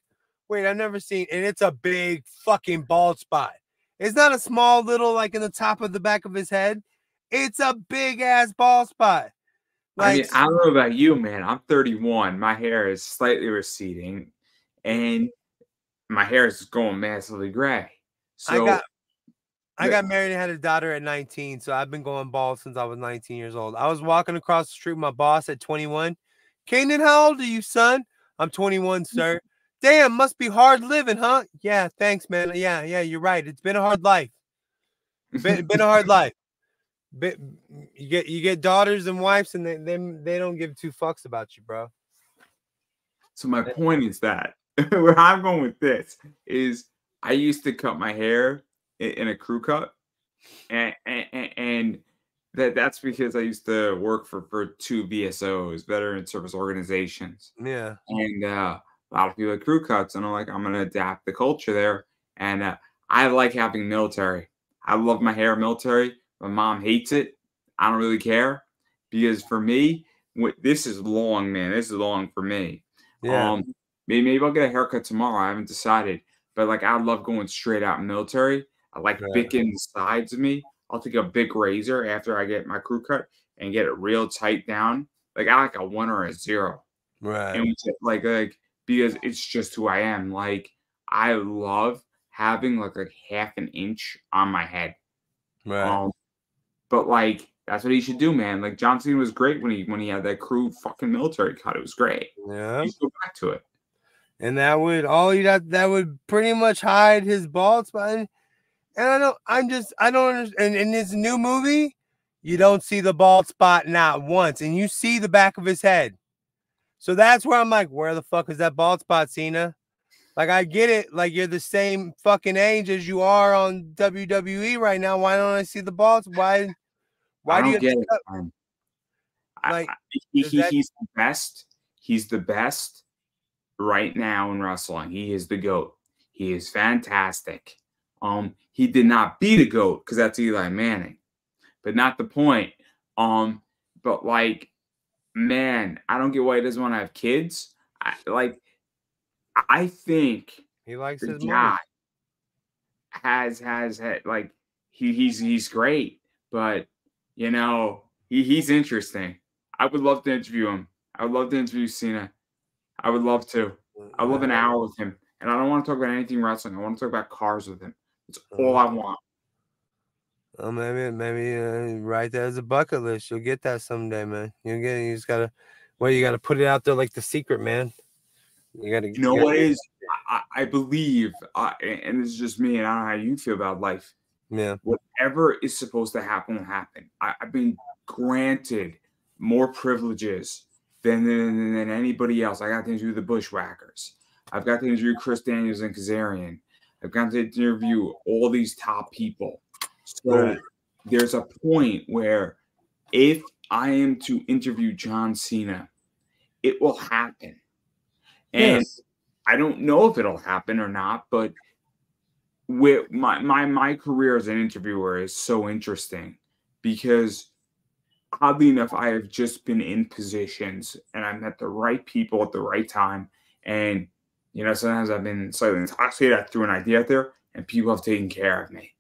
wait, I've never seen, and it's a big fucking bald spot. It's not a small little like in the top of the back of his head. It's a big ass bald spot. Like, I mean, I don't know about you, man. I'm 31. My hair is slightly receding, and my hair is going massively gray. So I got married and had a daughter at 19, so I've been going bald since I was 19 years old. I was walking across the street with my boss at 21. Kanan, how old are you, son? I'm 21, sir. Damn, must be hard living, huh? Yeah, thanks, man. Yeah, you're right. It's been a hard life. Been a hard life. You get daughters and wives, and they don't give 2 fucks about you, bro. So my point is that where I'm going with this is I used to cut my hair in a crew cut, and that's because I used to work for 2 VSOs, veteran service organizations. Yeah, and a lot of people have crew cuts, and I'm going to adapt the culture there. And I like having military. I love my hair military. My mom hates it. I don't really care because for me, this is long, man. This is long for me. Yeah. Maybe I'll get a haircut tomorrow. I haven't decided, but like I love going straight out military. I like picking the sides of me. I'll take a big razor after I get my crew cut and get it real tight down, like I like a 1 or a 0. Right. And like because it's just who I am. Like I love having like a half an inch on my head. Right. But like that's what he should do, man. Like John Cena was great when he had that crew fucking military cut. It was great. Yeah. He should go back to it. And that would that would pretty much hide his bald spot. And I don't understand. And in his new movie, you don't see the bald spot not once, and you see the back of his head. So that's where I'm like, where the fuck is that bald spot, Cena? Like, I get it. Like, you're the same fucking age as you are on WWE right now. Why don't I see the balls? Why I do you don't get it, man. like he's the best. He's the best right now in wrestling. He is the GOAT. He is fantastic. He did not beat a GOAT because that's Eli Manning, but not the point. But like, man, I don't get why he doesn't want to have kids. I think he likes the his guy money. has had like he's great, but you know he's interesting. I would love to interview him. I would love to interview Cena. I would love to. I love an hour with him, and I don't want to talk about anything wrestling. I want to talk about cars with him. It's all I want. Oh, maybe write that as a bucket list. You'll get that someday, man. You just gotta. Well, you gotta put it out there like The Secret, man. You know what is? I believe, and this is just me, and I don't know how you feel about life. Yeah. Whatever is supposed to happen will happen. I've been granted more privileges than anybody else. I got to interview the Bushwhackers. I've got to interview Chris Daniels and Kazarian. I've got to interview all these top people. So there's a point where if I am to interview John Cena, it will happen. And I don't know if it'll happen or not, but with my career as an interviewer is so interesting because oddly enough, I have just been in positions and I met the right people at the right time. And, you know, sometimes I've been slightly intoxicated. I threw an idea out there and people have taken care of me.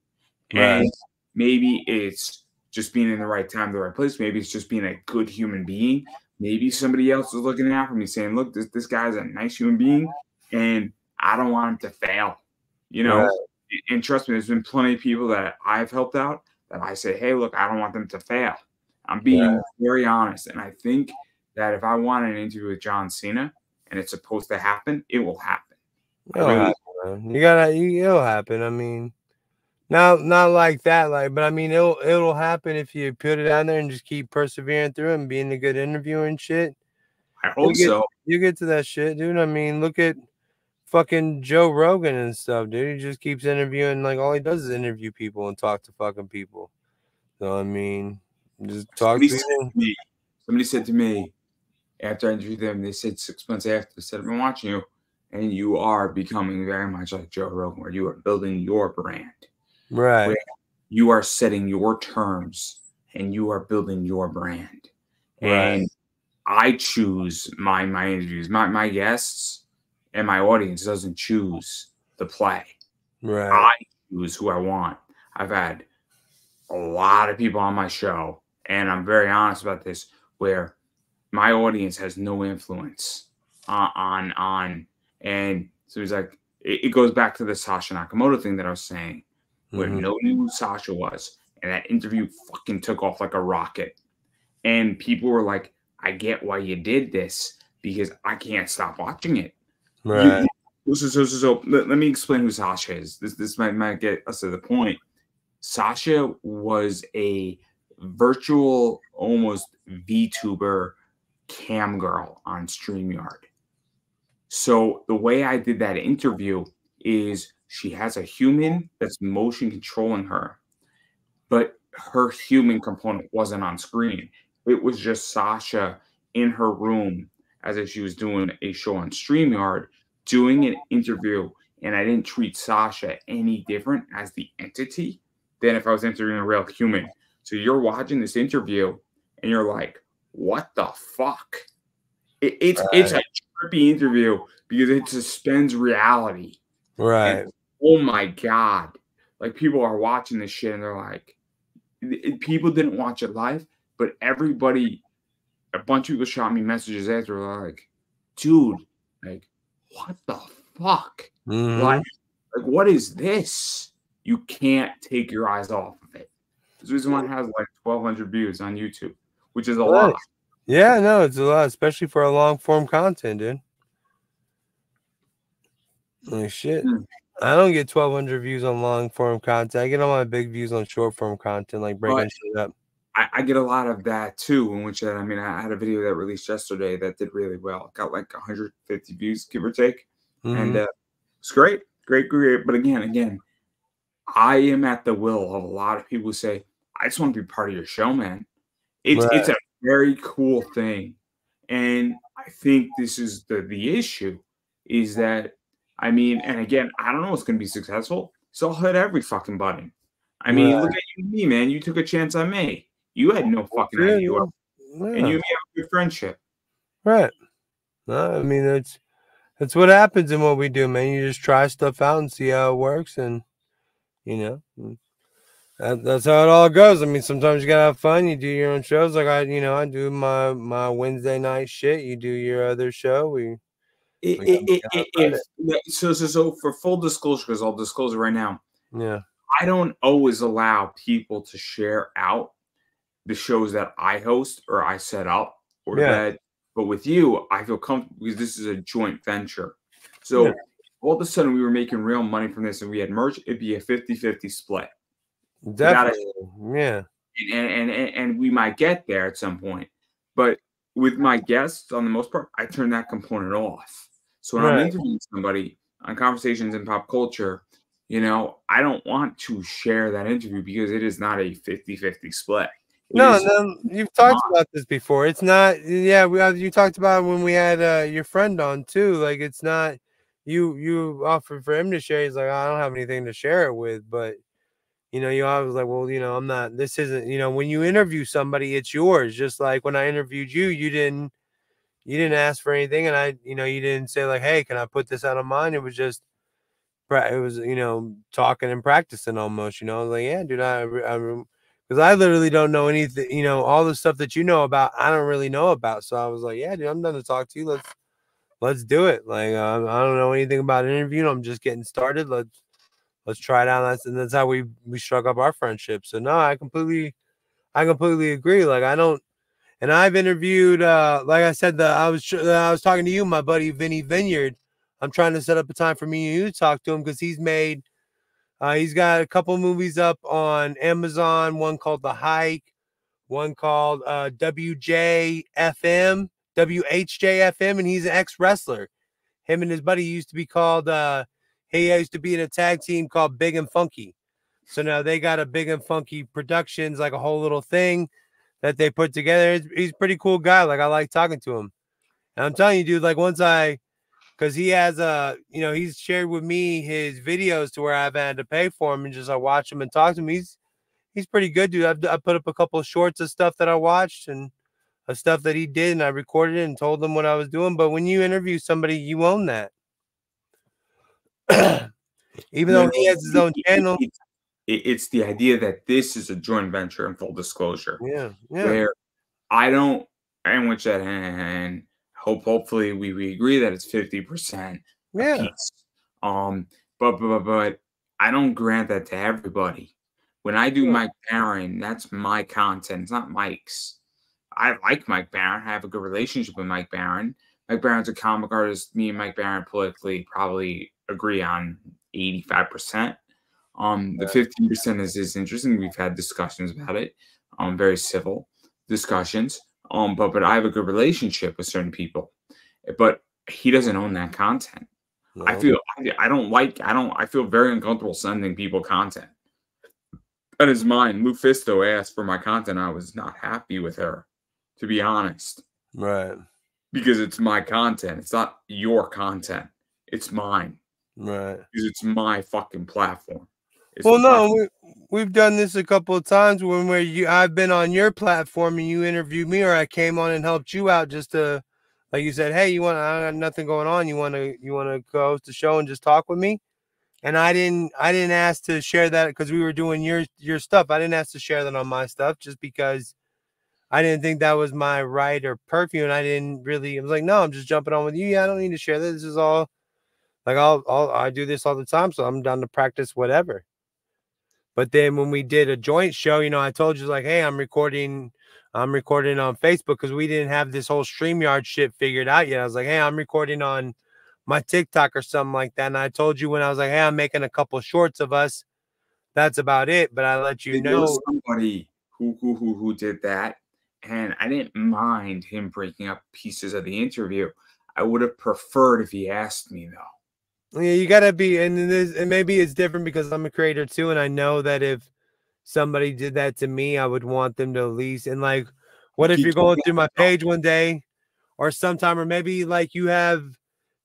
And maybe it's just being in the right time, the right place. Maybe it's just being a good human being. Maybe somebody else is looking out for me saying, look, this guy's a nice human being and I don't want him to fail, you know? And trust me, there's been plenty of people that I've helped out that I say, hey, look, I don't want them to fail. I'm being very honest. And I think that if I want an interview with John Cena and it's supposed to happen, it will happen. It'll happen. I mean, not like that, but I mean, it'll happen if you put it out there and just keep persevering through it and being a good interviewer and shit. I hope so. You get to that shit, dude. I mean, look at fucking Joe Rogan and stuff, dude. He just keeps interviewing. Like, all he does is interview people and talk to fucking people. So I mean, just talk to people. Somebody said to me after I interviewed them, they said 6 months after, they said, I've been watching you, and you are becoming very much like Joe Rogan, where you are building your brand. Right. Where you are setting your terms and you are building your brand. And I choose my interviews. My guests and my audience doesn't choose the play. I choose who I want. I've had a lot of people on my show, and I'm very honest about this, where my audience has no influence on and so he's like, it goes back to the Sasha Nakamoto thing that I was saying, where nobody knew who Sasha was, and that interview fucking took off like a rocket. And people were like, I get why you did this because I can't stop watching it. Right. So let me explain who Sasha is. This might get us to the point. Sasha was a virtual, almost VTuber cam girl on StreamYard. So the way I did that interview is she has a human that's motion controlling her, but her human component wasn't on screen. It was just Sasha in her room as if she was doing a show on StreamYard, doing an interview, and I didn't treat Sasha any different as the entity than if I was interviewing a real human. So you're watching this interview and you're like, what the fuck? It's a trippy interview because it suspends reality. Right. And, oh my God. Like, people are watching this shit and they're like, people didn't watch it live, but everybody, a bunch of people shot me messages after, like, dude, like, what the fuck? Like, what is this? You can't take your eyes off of it. This reason why it has like 1,200 views on YouTube, which is a lot. Yeah, no, it's a lot, especially for a long form content, dude. Like shit. I don't get 1,200 views on long form content. I get all my big views on short form content, like breaking shit up. I get a lot of that too. In which, I mean, I had a video that released yesterday that did really well. It got like 150 views, give or take, and it's great. But again, I am at the will of a lot of people who say, "I just want to be part of your show, man." It's a very cool thing, and I think this is the issue is that, I mean, and again, I don't know what's going to be successful, so I'll hit every fucking button. I mean, look at you and me, man. You took a chance on me. You had no fucking idea, and you and me have a good friendship. Right. No, I mean, that's what happens in what we do, man. You just try stuff out and see how it works, and you know, that's how it all goes. I mean, sometimes you gotta have fun. You do your own shows, like I do my Wednesday night shit. You do your other show. So for full disclosure, because I'll disclose it right now. Yeah. I don't always allow people to share out the shows that I host or I set up or that. But with you, I feel comfortable because this is a joint venture. So all of a sudden we were making real money from this and we had merch, it'd be a 50-50 split. Definitely. And we might get there at some point. But with my guests, on the most part, I turn that component off. So when I'm interviewing somebody on Conversations in Pop Culture, you know, I don't want to share that interview because it is not a 50-50 split. No, you've talked about this before. It's not. Yeah, you talked about when we had your friend on too. Like it's not. You offered for him to share. He's like, I don't have anything to share it with. But you know, you always like, well, you know, I'm not. This isn't. You know, when you interview somebody, it's yours. Just like when I interviewed you, you didn't ask for anything, and you didn't say like, hey, can I put this out of mine? It was just. It was, you know, talking and practicing almost. You know, like, yeah, dude, because I literally don't know anything, you know, all the stuff that you know about, I don't really know about. So I was like, yeah, dude, I'm done to talk to you. Let's do it. Like, I don't know anything about interviewing. I'm just getting started. Let's try it out. That's how we struck up our friendship. So no, I completely agree. Like and I've interviewed, like I said, I was talking to you, my buddy, Vinny Vineyard. I'm trying to set up a time for me and you to talk to him because he's got a couple movies up on Amazon, one called The Hike, one called WHJFM, and he's an ex-wrestler. Him and his buddy used to be called, he used to be in a tag team called Big and Funky. So now they got a Big and Funky Productions, like a whole little thing that they put together. He's a pretty cool guy. Like I like talking to him. And I'm telling you, dude, like because he has he's shared with me his videos to where I've had to pay for him and just I watch him and talk to him. He's pretty good, dude. I put up a couple of shorts of stuff that I watched and of stuff that he did, and I recorded it and told them what I was doing. But when you interview somebody, you own that. Even though he has his own channel. It's the idea that this is a joint venture in full disclosure. Yeah. Where I don't, and which that, and hopefully we agree that it's 50% a piece. But I don't grant that to everybody. When I do Mike Baron, that's my content. It's not Mike's. I like Mike Baron. I have a good relationship with Mike Baron. Mike Baron's a comic artist. Me and Mike Baron politically probably agree on 85%. The 15% is interesting. We've had discussions about it. Very civil discussions. But I have a good relationship with certain people. But he doesn't own that content. No. I feel very uncomfortable sending people content. That is mine. Lou Fisto asked for my content. I was not happy with her, to be honest. Right. Because it's my content. It's not your content. It's mine. Right. Because it's my fucking platform. We've done this a couple of times I've been on your platform and you interviewed me, or I came on and helped you out just to, like you said, hey, I got nothing going on. You want to go host the show and just talk with me? And I didn't ask to share that because we were doing your stuff. I didn't ask to share that on my stuff just because I didn't think that was my right or perfume. And I didn't really. I was like, no, I'm just jumping on with you. Yeah, I don't need to share this. This is all like I do this all the time, so I'm down to practice whatever. But then when we did a joint show, you know, I told you like, hey, I'm recording on Facebook because we didn't have this whole StreamYard shit figured out yet. I was like, hey, I'm recording on my TikTok or something like that. And I told you when I was like, hey, I'm making a couple shorts of us. That's about it. But I let you There was know. somebody who did that, and I didn't mind him breaking up pieces of the interview. I would have preferred if he asked me though. Yeah, you gotta be, and maybe it's different because I'm a creator too, and I know that if somebody did that to me, I would want them to at least. And like, what if He you're told going me through my page one day or sometime, or maybe like you have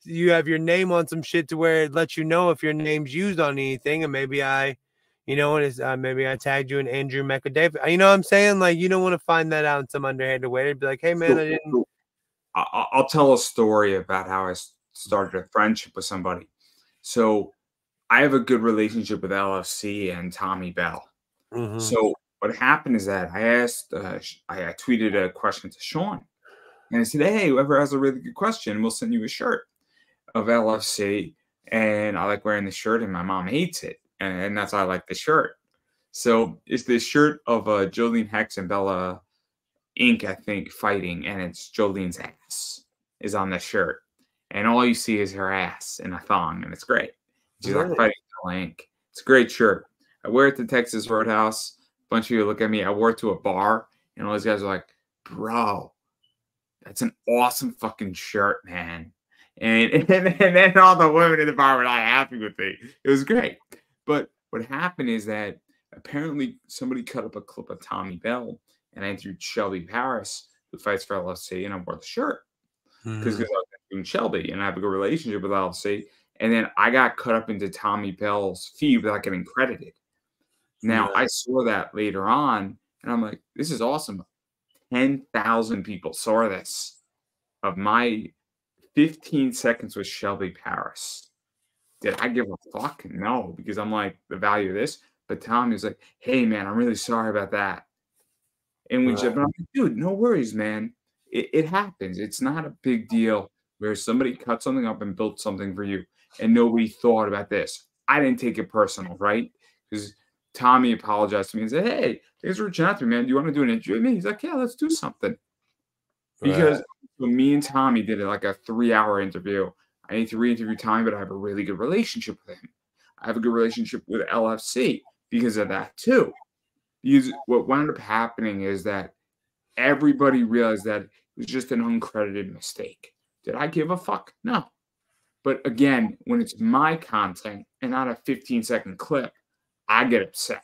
your name on some shit to where it lets you know if your name's used on anything, and maybe I, you know, and it's maybe I tagged you in Andrew Mecca. You know what I'm saying? Like, you don't want to find that out in some underhanded way. It'd be like, hey man, I didn't. I'll tell a story about how I started a friendship with somebody. So I have a good relationship with LFC and Tommy Bell. Mm-hmm. So what happened is that I asked, I tweeted a question to Sean, and I said, "Hey, whoever has a really good question, we'll send you a shirt of LFC." And I like wearing the shirt, and my mom hates it, and that's why I like the shirt. So it's this shirt of Jolene Hex and Bella Inc., I think, fighting, and it's Jolene's ass is on the shirt, and all you see is her ass in a thong, and it's great. She's like Really? fighting Bella Inc. It's a great shirt. I wear it to Texas Roadhouse. A bunch of you look at me. I wore it to a bar, and all these guys are like, "Bro, that's an awesome fucking shirt, man." And then all the women in the bar were not happy with me. It was great. But what happened is that apparently somebody cut up a clip of Tommy Bell, and I interviewed Shelby Paris, who fights for LFC, and I wore the shirt because Mm-hmm. I was interviewing Shelby, and I have a good relationship with LFC. And then I got cut up into Tommy Bell's feed without getting credited. Now Right. I saw that later on, and I'm like, this is awesome. 10,000 people saw this of my 15 seconds with Shelby Paris. Did I give a fuck? No, because I'm like, the value of this. But Tommy was like, hey, man, I'm really sorry about that. And we Right. jump, I'm like, dude, no worries, man. It happens. It's not a big deal where somebody cut something up and built something for you and nobody thought about this. I didn't take it personal, right? Because Tommy apologized to me and said, hey, thanks for reaching out to me, man. Do you want to do an interview with me? He's like, yeah, let's do something. Right. Because when me and Tommy did it like a 3-hour interview, I need to re-interview Tommy, but I have a really good relationship with him. I have a good relationship with LFC because of that too. Because what wound up happening is that everybody realized that it was just an uncredited mistake. Did I give a fuck? No. But again, when it's my content and not a 15-second clip, I get upset.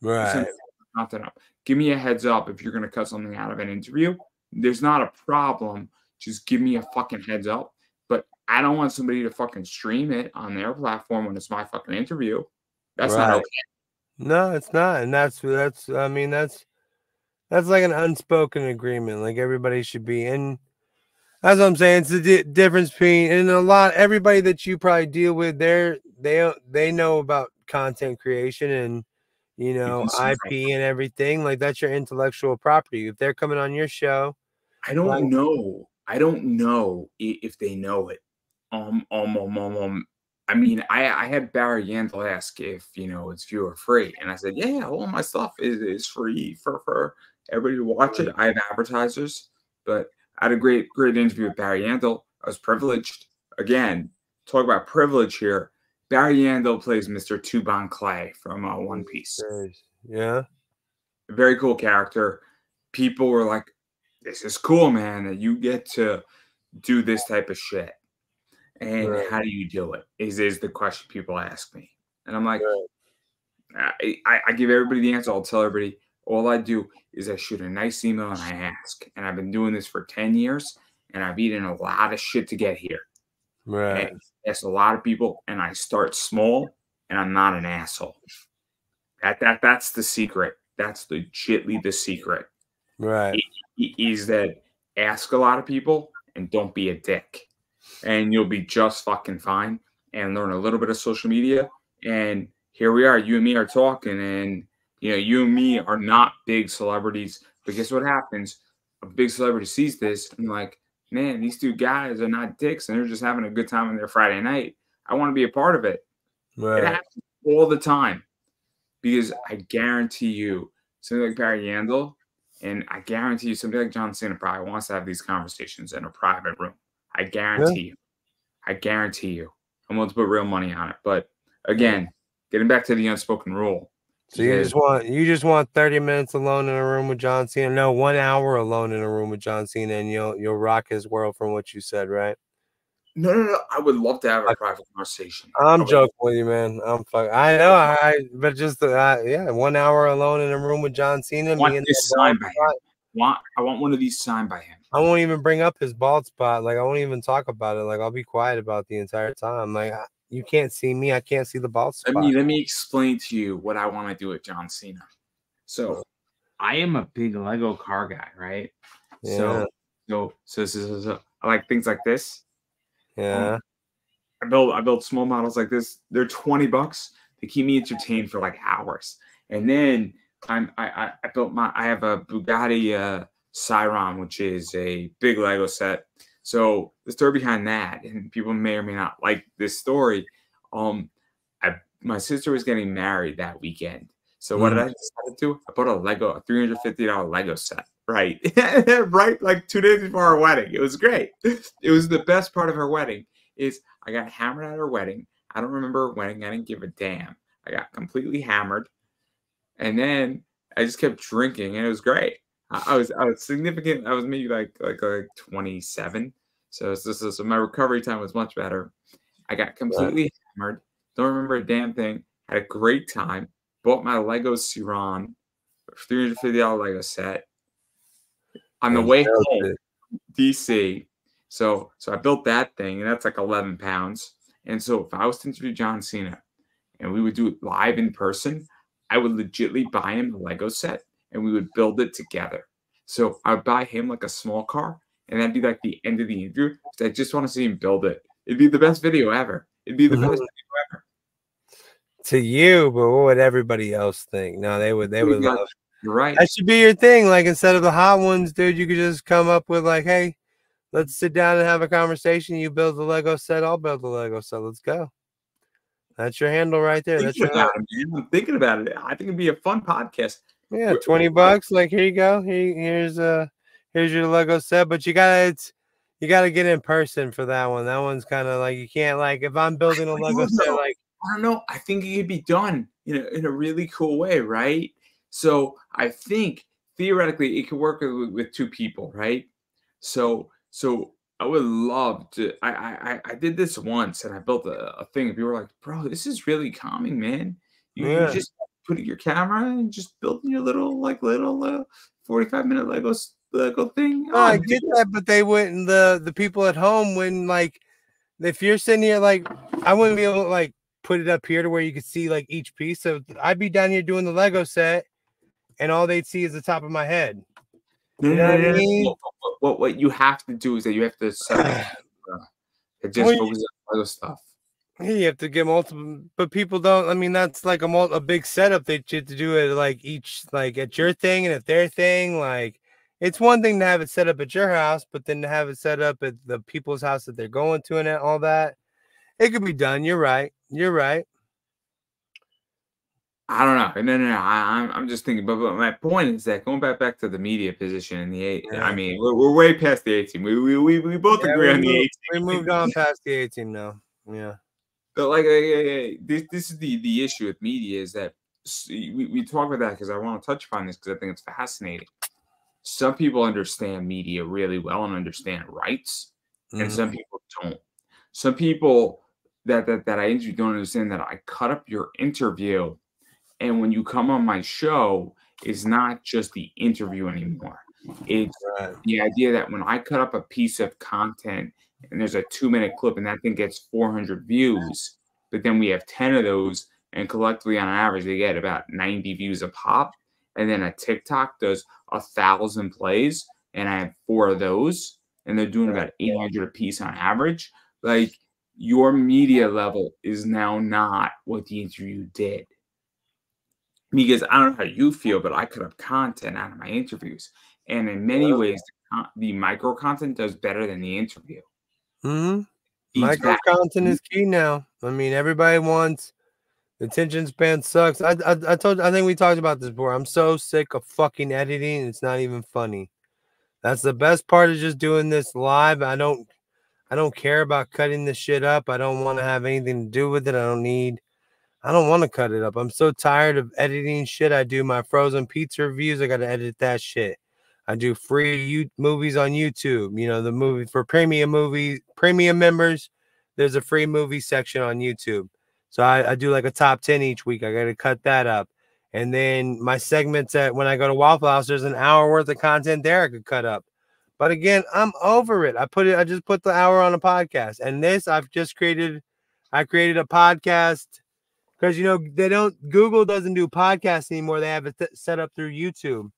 You send Right. content up. Give me a heads up if you're going to cut something out of an interview. There's not a problem. Just give me a fucking heads up. But I don't want somebody to fucking stream it on their platform when it's my fucking interview. That's not Right. okay. No, it's not, and that's. I mean, that's like an unspoken agreement. Like everybody should be, and that's what I'm saying. It's the difference between, and a lot. Everybody that you probably deal with, they know about content creation and you You know can see from. IP and everything. Like that's your intellectual property. If they're coming on your show, I like don't know. I don't know if they know it. I mean, I had Barry Yandel ask if it's viewer free, and I said, yeah, all my stuff is free for everybody to watch it. I have advertisers, but I had a great interview with Barry Yandel. I was privileged. Again, talk about privilege here. Barry Yandel plays Mr. Tuban Clay from One Piece. yeah, A very cool character. People were like, this is cool, man, that you get to do this type of shit. And right, how do you do it? Is the question people ask me. And I'm like, right, I give everybody the answer. I'll tell everybody, all I do is I shoot a nice email and I ask. And I've been doing this for 10 years and I've eaten a lot of shit to get here. And right, asked a lot of people and I start small and I'm not an asshole. That's the secret. That's legitly the secret. right, Is that ask a lot of people and don't be a dick. And you'll be just fucking fine and learn a little bit of social media. And here we are, you and me are talking, and you and me are not big celebrities, But guess what happens? A big celebrity sees this and like, man, these two guys are not dicks and they're just having a good time on their Friday night. I want to be a part of it. Right. It happens all the time because I guarantee you, somebody like Barry Yandel, and I guarantee you, somebody like John Cena probably wants to have these conversations in a private room. I guarantee you. I guarantee you. I'm willing to put real money on it. But again, getting back to the unspoken rule. So you just want 30 minutes alone in a room with John Cena? No, 1 hour alone in a room with John Cena, and you'll rock his world from what you said, right? No. I would love to have a private conversation. I'm joking with you, man. I know. But just 1 hour alone in a room with John Cena. I want this signed by him. I want one of these signed by him. I won't even bring up his bald spot. Like, I won't even talk about it. Like, I'll be quiet about the entire time. Like, you can't see me. I can't see the bald spot. Let me explain to you what I want to do with John Cena. So, I am a big Lego car guy, right? Yeah. So I like things like this. Yeah. I build small models like this. They're $20. They keep me entertained for like hours. And then I have a Bugatti Chiron, which is a big Lego set. So the story behind that, and people may or may not like this story. My sister was getting married that weekend. So what did I decide to do? I bought a $350 Lego set. Right. Right. Like 2 days before our wedding. It was great. It was the best part of her wedding is I got hammered at her wedding. I don't remember her wedding. I didn't give a damn. I got completely hammered. And then I just kept drinking and it was great. I was significant. I was maybe like 27. So my recovery time was much better. I got completely hammered. Don't remember a damn thing. Had a great time. Bought my Lego Chiron, $350 Lego set. On the way home, DC. So I built that thing, and that's like 11 pounds. And so if I was to interview John Cena and we would do it live in person, I would legitimately buy him the Lego set and we would build it together. So I would buy him like a small car, and that'd be like the end of the interview. I just want to see him build it. It'd be the best video ever. It'd be the best video ever. To you, but what would everybody else think? No, they would love. You're right. That should be your thing. Like, instead of the hot ones, dude, you could just come up with like, hey, let's sit down and have a conversation. You build the Lego set, I'll build the Lego set. Let's go. That's your handle right there. I'm thinking about it. I think it'd be a fun podcast. Yeah, $20. Like, here you go. Here's your Lego set. But you gotta get in person for that one. That one's kind of like, you can't, like, if I'm building a Lego set, like, I don't know. I think it could be done in a really cool way, right? So I think theoretically it could work with two people, right? So I would love to. I did this once and I built a thing. And people were like, "Bro, this is really calming, man. You just put your camera and just building your little 45-minute Lego thing." Oh, I get that, but they wouldn't. The people at home wouldn't, like, if you're sitting here, like, I wouldn't be able to like put it up here to where you could see like each piece. So I'd be down here doing the Lego set, and all they'd see is the top of my head. You know what I mean? What you have to do is that you have to set it just focuses on other stuff. You have to get multiple, but people don't. I mean, that's like a big setup that you have to do it like each, like at your thing and at their thing. Like, it's one thing to have it set up at your house, but then to have it set up at the people's house that they're going to and all that, it could be done. You're right. You're right. I don't know. No. I'm just thinking, but my point is that going back to the media position in the A. Yeah. I mean, we're way past the A team. We both agree on the A team. We moved on past the A team now. Yeah. But like this is the issue with media is that we talk about that because I want to touch upon this because I think it's fascinating. Some people understand media really well and understand rights, and some people don't. Some people that I interview don't understand that I cut up your interview. And when you come on my show, it's not just the interview anymore. It's the idea that when I cut up a piece of content and there's a 2-minute clip and that thing gets 400 views, but then we have 10 of those and collectively on average, they get about 90 views a pop. And then a TikTok does 1,000 plays and I have 4 of those and they're doing about 800 a piece on average. Like, your media level is now not what the interview did. because I don't know how you feel, but I cut up content out of my interviews, and in many ways, the micro content does better than the interview. Mm-hmm. Eats Micro back. content is key now. I mean, everybody wants attention span sucks. I think we talked about this before. I'm so sick of fucking editing. It's not even funny. That's the best part of just doing this live. I don't care about cutting this shit up. I don't want to have anything to do with it. I don't want to cut it up. I'm so tired of editing shit. I do my frozen pizza reviews. I got to edit that shit. I do free movies on YouTube. You know, the movie for premium members, there's a free movie section on YouTube. So I do like a top 10 each week. I got to cut that up. And then my segments when I go to Waffle House, there's an hour worth of content there I could cut up. But again, I'm over it. I just put the hour on a podcast. And this I created a podcast because, you know, Google doesn't do podcasts anymore. They have it set up through YouTube.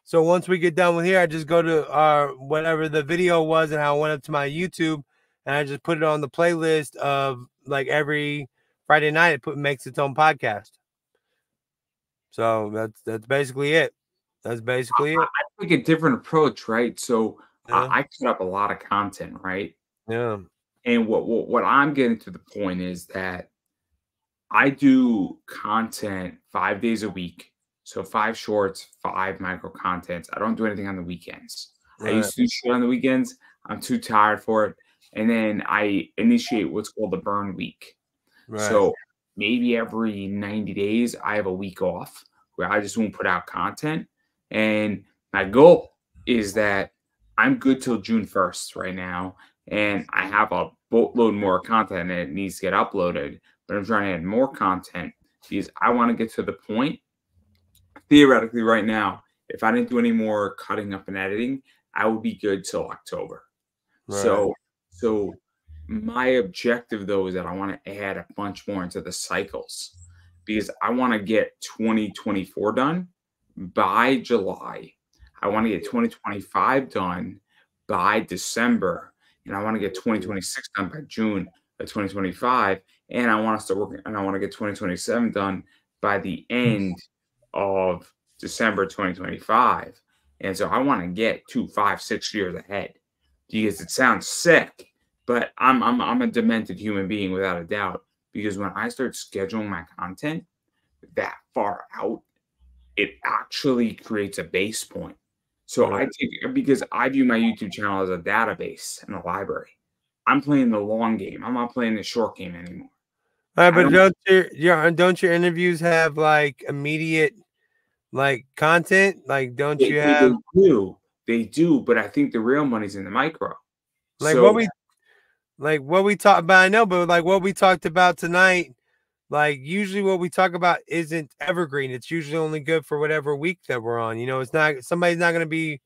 So once we get done with here, I just go to our whatever the video was and how it went up to my YouTube, and I just put it on the playlist of like every Friday night. Makes its own podcast. So that's basically it. That's basically it. I take a different approach, right? So I cut up a lot of content, right? Yeah. And what I'm getting to the point is that I do content 5 days a week. So 5 shorts, 5 micro contents. I don't do anything on the weekends. Right. I used to do shit on the weekends. I'm too tired for it. And then I initiate what's called the burn week. Right. So maybe every 90 days, I have a week off where I just won't put out content. And my goal is that I'm good till June 1st right now. And I have a boatload more content and it needs to get uploaded. But I'm trying to add more content because I want to get to the point. Theoretically, right now, if I didn't do any more cutting up and editing, I would be good till October. Right. So my objective, though, is that I want to add a bunch more into the cycles because I want to get 2024 done by July. I want to get 2025 done by December, and I want to get 2026 done by June of 2025, and I want to start working, and I want to get 2027 done by the end of December 2025. And so I want to get 2, 5, 6 years ahead because it sounds sick, but I'm a demented human being without a doubt, because when I start scheduling my content that far out, it actually creates a base point. So because I view my YouTube channel as a database and a library. I'm playing the long game. I'm not playing the short game anymore. All right, but don't your interviews have like immediate like content? Like, don't you have? They do, but I think the real money's in the micro. Like what we talked about, I know, but like what we talked about tonight, like usually what we talk about isn't evergreen. It's usually only good for whatever week that we're on. You know, it's not somebody's not going to be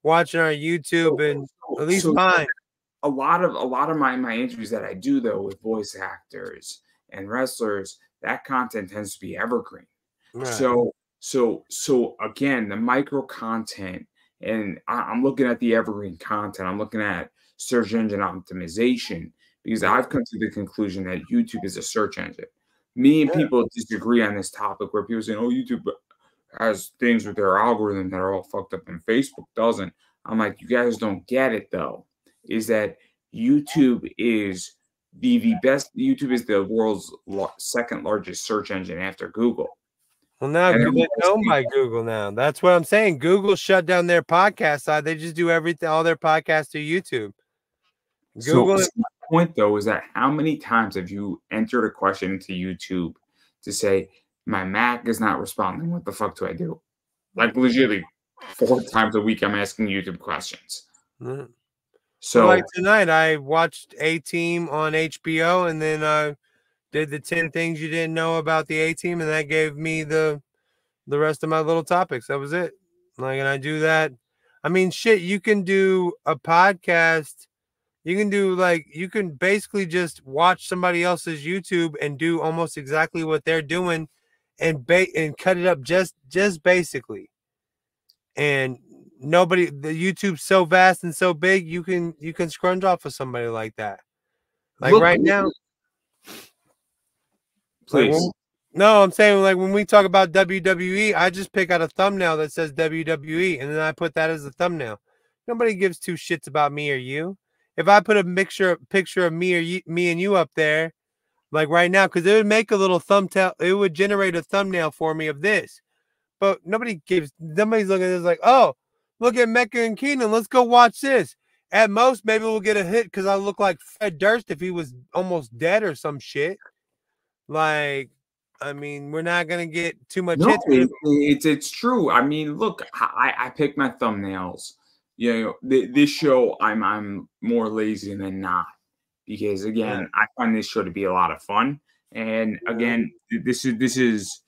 watching our YouTube and at least mine. A lot of my interviews that I do though with voice actors and wrestlers, that content tends to be evergreen. Right. So again, the micro content, and I'm looking at the evergreen content. I'm looking at search engine optimization because I've come to the conclusion that YouTube is a search engine. Me and people disagree on this topic where people say, oh, YouTube has things with their algorithm that are all fucked up and Facebook doesn't. I'm like, you guys don't get it though. Is that YouTube is the best. YouTube is the world's second largest search engine after Google. Well, now Google's owned by Google now. That's what I'm saying. Google shut down their podcast side. They just do everything, all their podcasts through YouTube. Google. So my point though is that how many times have you entered a question into YouTube to say my Mac is not responding? What the fuck do I do? Like legitimately 4 times a week, I'm asking YouTube questions. Mm-hmm. So like tonight, I watched A-Team on HBO, and then I did the 10 things you didn't know about the A-Team, and that gave me the rest of my little topics. That was it. Like, and I do that. I mean, shit, you can do a podcast. You can do you can basically just watch somebody else's YouTube and do almost exactly what they're doing, and cut it up just basically. And the YouTube's so vast and so big, you can scrunch off of somebody like that. Like right now, please. No, I'm saying like when we talk about WWE, I just pick out a thumbnail that says WWE, and then I put that as the thumbnail. Nobody gives two shits about me or you. If I put a picture of me or you, me and you up there, like right now, because it would make a little thumbnail, it would generate a thumbnail for me of this. But nobody's looking at this like, oh, look at Mecca and Keenan. Let's go watch this. At most, maybe we'll get a hit because I look like Fred Durst if he was almost dead or some shit. Like, I mean, we're not gonna get too much No, hits. it's true. I mean, look, I pick my thumbnails. You know, this show I'm more lazy than not because again, I find this show to be a lot of fun. And again, this is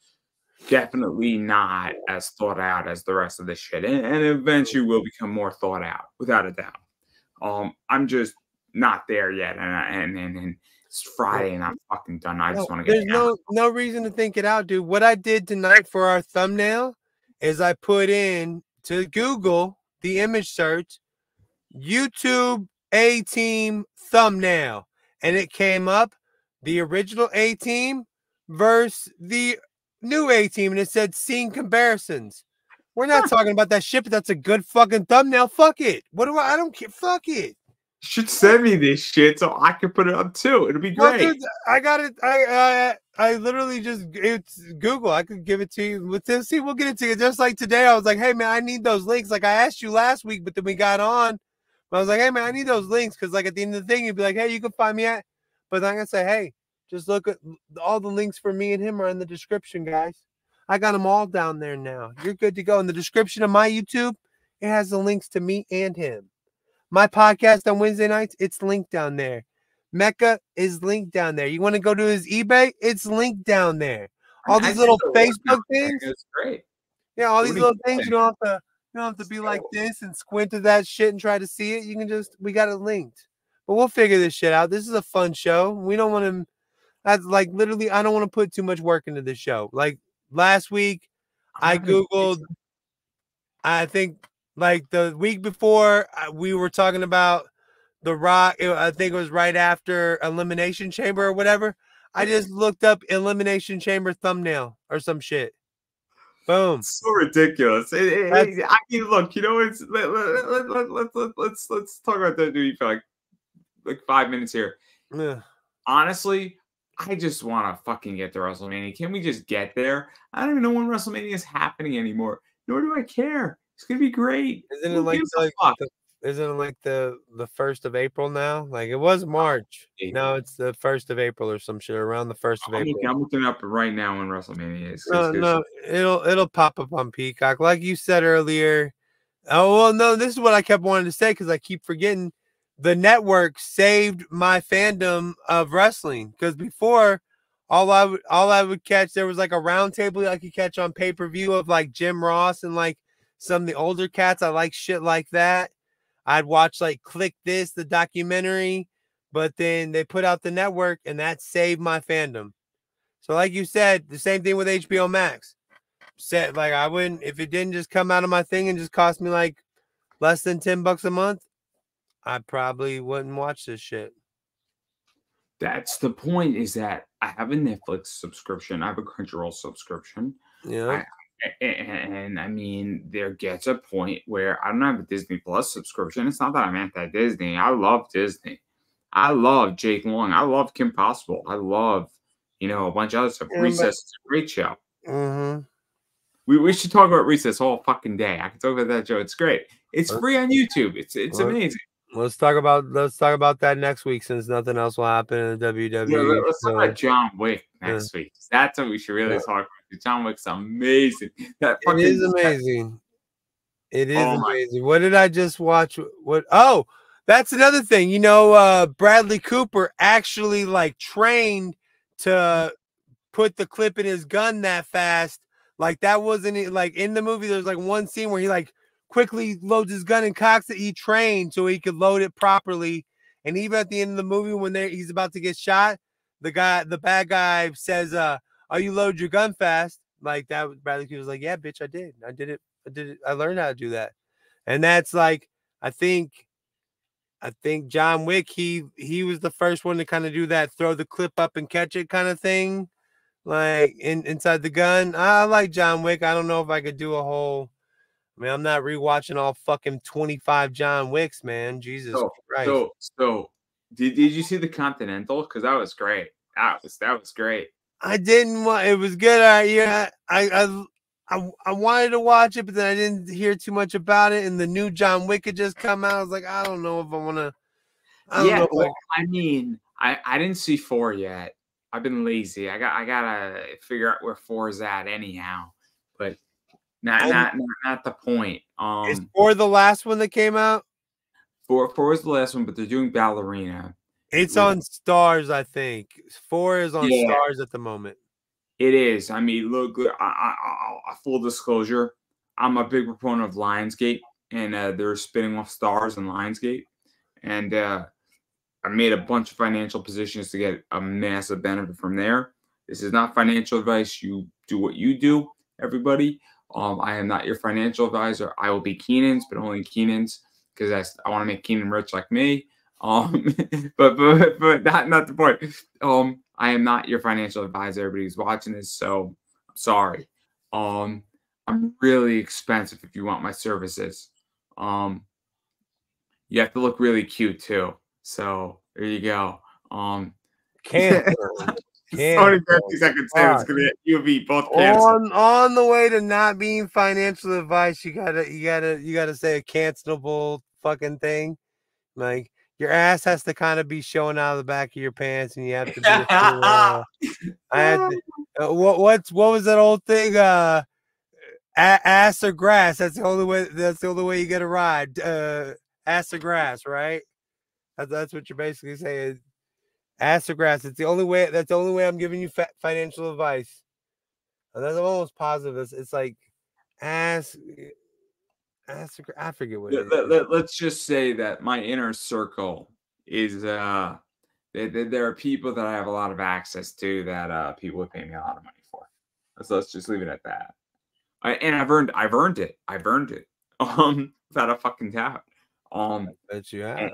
definitely not as thought out as the rest of the shit, and eventually will become more thought out without a doubt. I'm just not there yet, and it's Friday and I'm fucking done. I just want to get There's no reason to think it out, dude. What I did tonight for our thumbnail is I put in to Google the image search YouTube A-Team thumbnail, and it came up the original A-Team versus the new A-Team, and it said scene comparisons. We're not talking about that shit, but that's a good fucking thumbnail. Fuck it. What do I don't care. Fuck it. You should send me this shit so I can put it up too. It'll be great. Well, dude, I got it. I literally just it's Google. I could give it to you. Let's see, we'll get it to you. Just like today, I was like, hey man, I need those links. Like I asked you last week, but then we got on. But I was like, hey man, I need those links because like at the end of the thing, you'd be like, hey, you can find me at. But I'm gonna say, hey, just look at all the links for me and him are in the description, guys. I got them all down there now. You're good to go. In the description of my YouTube, it has the links to me and him. My podcast on Wednesday nights, it's linked down there. Mecca is linked down there. You want to go to his eBay? It's linked down there. All these little Facebook things. It's great. Yeah, all these little things. You don't have to be like this and squint at that shit and try to see it. You can just we got it linked. But we'll figure this shit out. This is a fun show. We don't want to. That's like literally. I don't want to put too much work into this show. Like last week, I Googled. I think. Like the week before, we were talking about The Rock. I think it was right after Elimination Chamber or whatever. I just looked up Elimination Chamber thumbnail or some shit. Boom. It's so ridiculous. I mean, look, you know, it's let's talk about that dude for like 5 minutes here. Honestly, I just want to fucking get to WrestleMania. Can we just get there? I don't even know when WrestleMania is happening anymore. Nor do I care. It's gonna be great. Isn't it like the 1st of April now? Like it was March. No, it's the 1st of April or some shit around the 1st of April. I'm looking up right now when WrestleMania is. No, it'll pop up on Peacock, like you said earlier. Oh well, no, this is what I kept wanting to say because I keep forgetting. The network saved my fandom of wrestling because before, all I would catch there was like a round table I could catch on pay-per-view of like Jim Ross and like some of the older cats. I like shit like that. I'd watch like Click This, the documentary, but then they put out the network and that saved my fandom. So like you said, the same thing with HBO Max. Said like I wouldn't if it didn't just come out of my thing and just cost me like less than $10 a month, I probably wouldn't watch this shit. That's the point, is that I have a Netflix subscription. I have a Crunchyroll subscription. Yeah. And I mean, there gets a point where I don't have a Disney Plus subscription. It's not that I'm anti-Disney. I love Disney. I love Jake Long. I love Kim Possible. I love, you know, a bunch of other stuff. Recess is a great show. We should talk about Recess all fucking day. I can talk about that show. It's great. It's free on YouTube. It's amazing. Let's talk about that next week since nothing else will happen in the WWE. Yeah, let's talk about John Wick next week. That's what we should really talk about. John Wick's amazing. It is amazing. It is amazing. What did I just watch? Oh, that's another thing. You know, Bradley Cooper actually like trained to put the clip in his gun that fast. Like that wasn't like in the movie. There's like one scene where he like quickly loads his gun and cocks it. He trained so he could load it properly. And even at the end of the movie, when he's about to get shot, the bad guy says, "Oh, you load your gun fast." Like that. Bradley Cooper was like, "Yeah, bitch, I did. I did it. I learned how to do that." And that's like, I think John Wick, he was the first one to kind of do that, throw the clip up and catch it kind of thing. like inside the gun. I like John Wick. I don't know if I could do a whole. I mean, I'm not rewatching all fucking 25 John Wicks, man. Jesus So, Christ. so did you see the Continental? Because that was great. That was great. I didn't want. It was good. I wanted to watch it, but then I didn't hear too much about it. And the new John Wick had just come out. I was like, I don't know if I want to. I don't know. Well, I mean, I didn't see 4 yet. I've been lazy. I gotta figure out where 4 is at anyhow. But not the point. Is 4 the last one that came out? 4 is the last one, but they're doing Ballerina. It's on Stars, I think. 4 is on Stars at the moment. It is. I mean, look, I full disclosure, I'm a big proponent of Lionsgate, and they're spinning off Stars and Lionsgate, and I made a bunch of financial positions to get a massive benefit from there. This is not financial advice. You do what you do, everybody. I am not your financial advisor. I will be Keenan's, but only Keenan's, because I want to make Keenan rich like me. But not the point. I am not your financial advisor. Everybody's watching this, so I'm sorry. I'm really expensive if you want my services. You have to look really cute too. So there you go. Can't. 30 seconds there. It's gonna get UV both canceled. On the way to not being financial advice, you gotta say a cancelable fucking thing. Like your ass has to kind of be showing out of the back of your pants, and you have to be. What was that old thing? Ass or grass. That's the only way. That's the only way you get a ride. Ass or grass, right? That's what you're basically saying. Ass or grass. It's the only way. That's the only way I'm giving you financial advice. And that's almost positive. It's like ass. I forget what it is. Let's just say that my inner circle is there are people that I have a lot of access to that people would pay me a lot of money for. So let's just leave it at that. I've earned it. Without a fucking doubt. I bet you have.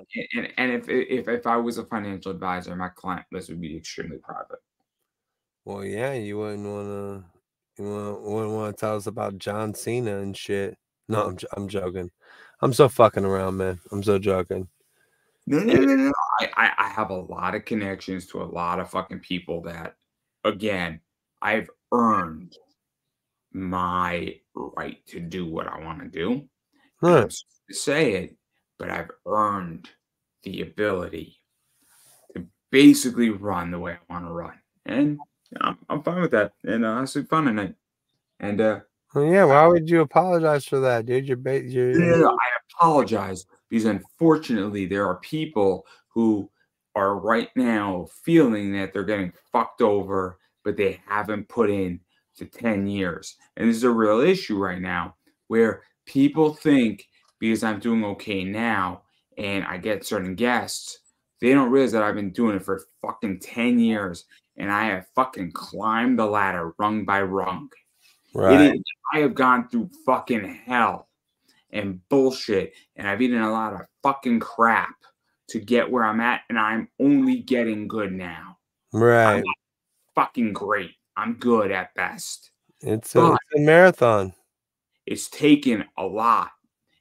And if I was a financial advisor, my client list would be extremely private. Well, yeah, you wouldn't want to tell us about John Cena and shit. No, I'm joking. I'm so fucking around, man. I'm so joking. No. I have a lot of connections to a lot of fucking people that, again, I've earned my right to do what I want to do. I'm sorry to say it, but I've earned the ability to basically run the way I want to run, and I'm fine with that. And I sleep fun at night. And well, yeah, why would you apologize for that, dude? No, I apologize because unfortunately there are people who are right now feeling that they're getting fucked over, but they haven't put in the 10 years. And this is a real issue right now where people think because I'm doing okay now and I get certain guests, they don't realize that I've been doing it for fucking 10 years and I have fucking climbed the ladder rung by rung. Right. I have gone through fucking hell and bullshit, and I've eaten a lot of fucking crap to get where I'm at, and I'm only getting good now. Right. I'm fucking great. I'm good at best. It's a marathon. It's taken a lot.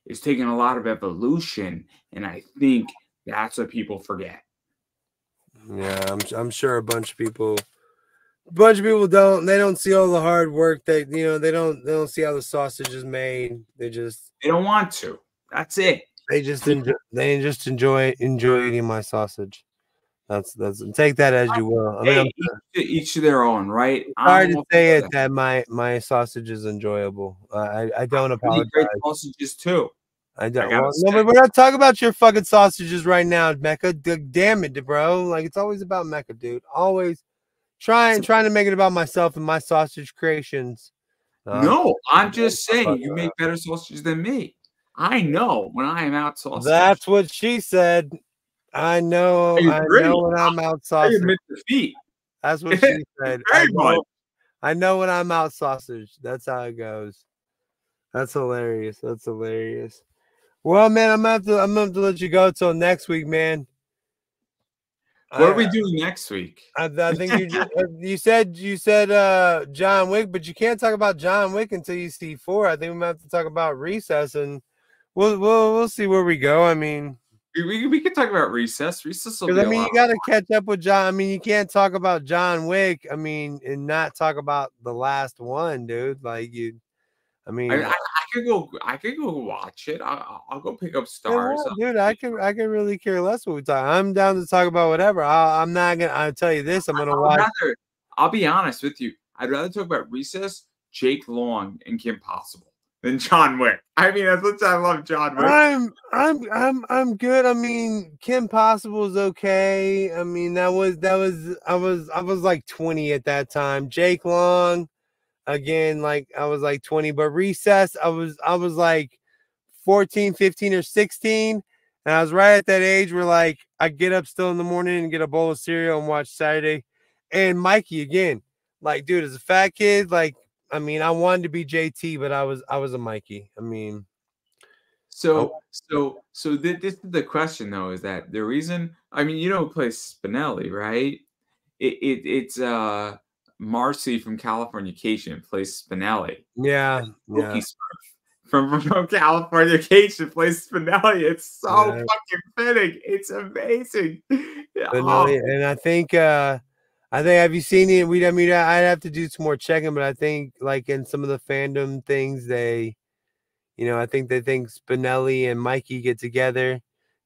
It's taken a lot of evolution, and I think that's what people forget. Yeah, I'm sure a bunch of people don't see all the hard work that they don't see how the sausage is made. They don't want to. That's it. They just enjoy eating my sausage. That's take that as you will. I mean, each to their own, right? It's hard to say it that my sausage is enjoyable. I don't apologize. Great sausages too. I don't. No, but we're not talking about your fucking sausages right now, Mecca. Damn it, bro! Like it's always about Mecca, dude. Always trying to make it about myself and my sausage creations. No, I'm just saying you make better sausages than me. I know when I am out sausage. That's what she said. I know when I'm out sausage. I admit defeat. That's what she said. I know when I'm out sausage. That's how it goes. That's hilarious. Well, man, I'm gonna have to let you go till next week, man. What are we doing next week? I think you said John Wick, but you can't talk about John Wick until you see 4. I think we might have to talk about Recess, and we'll see where we go. I mean, we could talk about Recess. Recess will be you got to catch up with John. I mean, you can't talk about John Wick. I mean, and not talk about the last one, dude. Like I mean, I could go watch it. I'll go pick up Stars, dude. I can really care less what we talk. I'm down to talk about whatever. I'm not gonna. I'll tell you this. I'm gonna watch. I'll be honest with you. I'd rather talk about Recess, Jake Long, and Kim Possible than John Wick. I mean, as much as I love John Wick, I'm good. I mean, Kim Possible is okay. I mean, I was like 20 at that time. Jake Long. Again, like I was like 20, but Recess, I was like 14, 15, or 16. And I was right at that age where like I get up still in the morning and get a bowl of cereal and watch Saturday. And Mikey again, like, dude, as a fat kid, like, I mean, I wanted to be JT, but I was a Mikey. I mean, so this is the question though, is that the reason, I mean, you know who plays Spinelli, right? It's Marcy from Californication plays Spinelli. Yeah. From Californication plays Spinelli. It's so fucking fitting. It's amazing. And I think have you seen it? I mean, I'd have to do some more checking, but I think like in some of the fandom things, they, I think they think Spinelli and Mikey get together.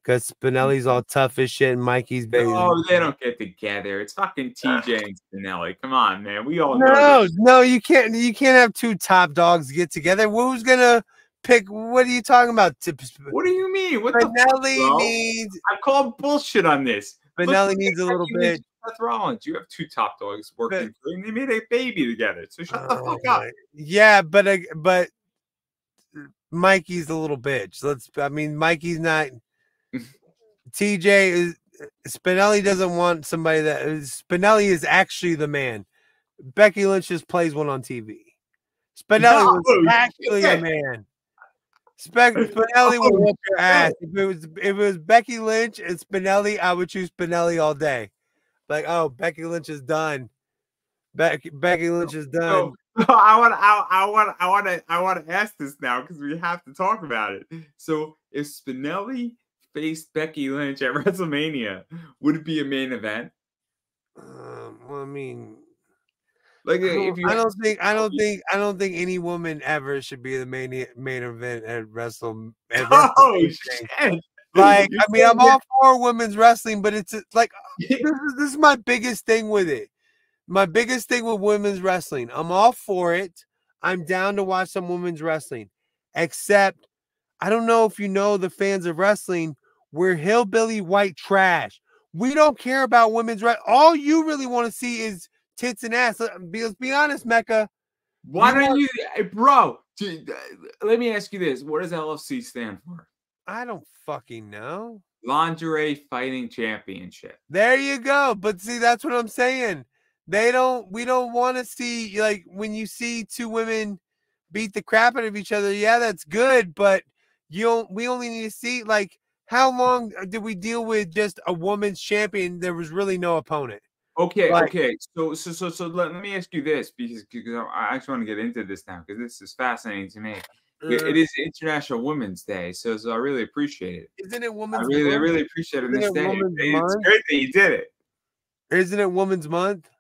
Because Spinelli's all tough as shit and Mikey's baby. Oh, they don't get together. It's fucking TJ and Spinelli. Come on, man. We all know. No, you can't have 2 top dogs get together. Who's gonna pick? What are you talking about? What do you mean? What Spinelli needs. I call bullshit on this. Spinelli needs a little bit. Seth Rollins, you have 2 top dogs working, and they made a baby together. So shut the fuck up. Yeah, but Mikey's a little bitch. Mikey's not. TJ is Spinelli doesn't want somebody that Spinelli is actually the man. Becky Lynch just plays one on TV. Spinelli was actually a man. Spinelli would whoop your ass. If it was Becky Lynch and Spinelli, I would choose Spinelli all day. Like, oh, Becky Lynch is done. Becky Lynch is done. So, I want to ask this now because we have to talk about it. So if Spinelli faced Becky Lynch at WrestleMania, would it be a main event? Well, I mean, like if you, I don't think any woman ever should be the main event at WrestleMania. Oh shit! Like, I mean, I'm all for women's wrestling, but it's like this is my biggest thing with it. My biggest thing with women's wrestling, I'm all for it. I'm down to watch some women's wrestling, except I don't know if you know the fans of wrestling. We're hillbilly white trash. We don't care about women's wrestling. All you really want to see is tits and ass. Let's be honest, Mecca. Why don't you, bro? Let me ask you this: what does LFC stand for? I don't fucking know. Lingerie Fighting Championship. There you go. But see, that's what I'm saying. We don't want to see, like, when you see 2 women beat the crap out of each other. Yeah, that's good, but we only need to see, like, how long did we deal with just a woman's champion? There was really no opponent. Okay, okay. So let me ask you this, because I actually want to get into this now because this is fascinating to me. It is International Women's Day, so I really appreciate it. Isn't it Women's Month? I really appreciate it this day. It's great that you did it. Isn't it Women's Month?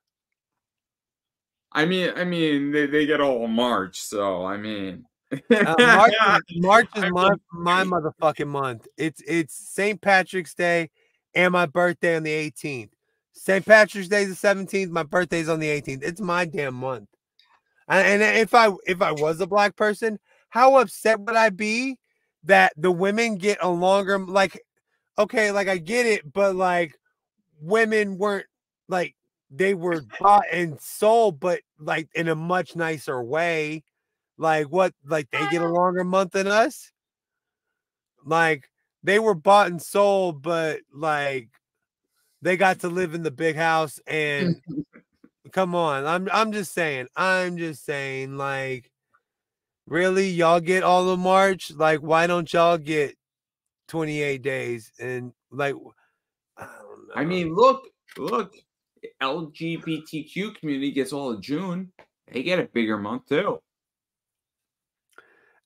I mean, they get all March, so I mean. March is my motherfucking month. It's St. Patrick's Day and my birthday on the 18th. St. Patrick's Day is the 17th. My birthday's on the 18th. It's my damn month. And if I was a black person, how upset would I be that the women get a longer, like, okay, like I get it, but like women weren't, like, they were bought and sold, but like in a much nicer way. Like what? Like they get a longer month than us? Like they were bought and sold, but like they got to live in the big house. And come on, I'm just saying, like, really, y'all get all of March? Like, why don't y'all get 28 days? And like, I don't I mean, look, LGBTQ community gets all of June. They get a bigger month too.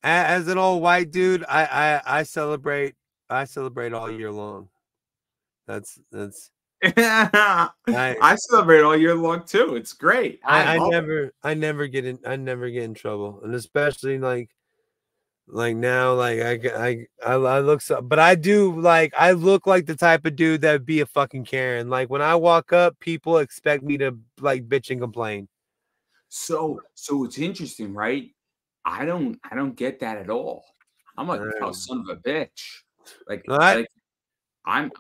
As an old white dude, I celebrate all year long. That's I celebrate all year long too. It's great. I never get in trouble, and especially like now, like I look so, but I do like I look like the type of dude that would be a fucking Karen. Like when I walk up, people expect me to like bitch and complain. So it's interesting, right? I don't get that at all. I'm a tough son of a bitch. I'm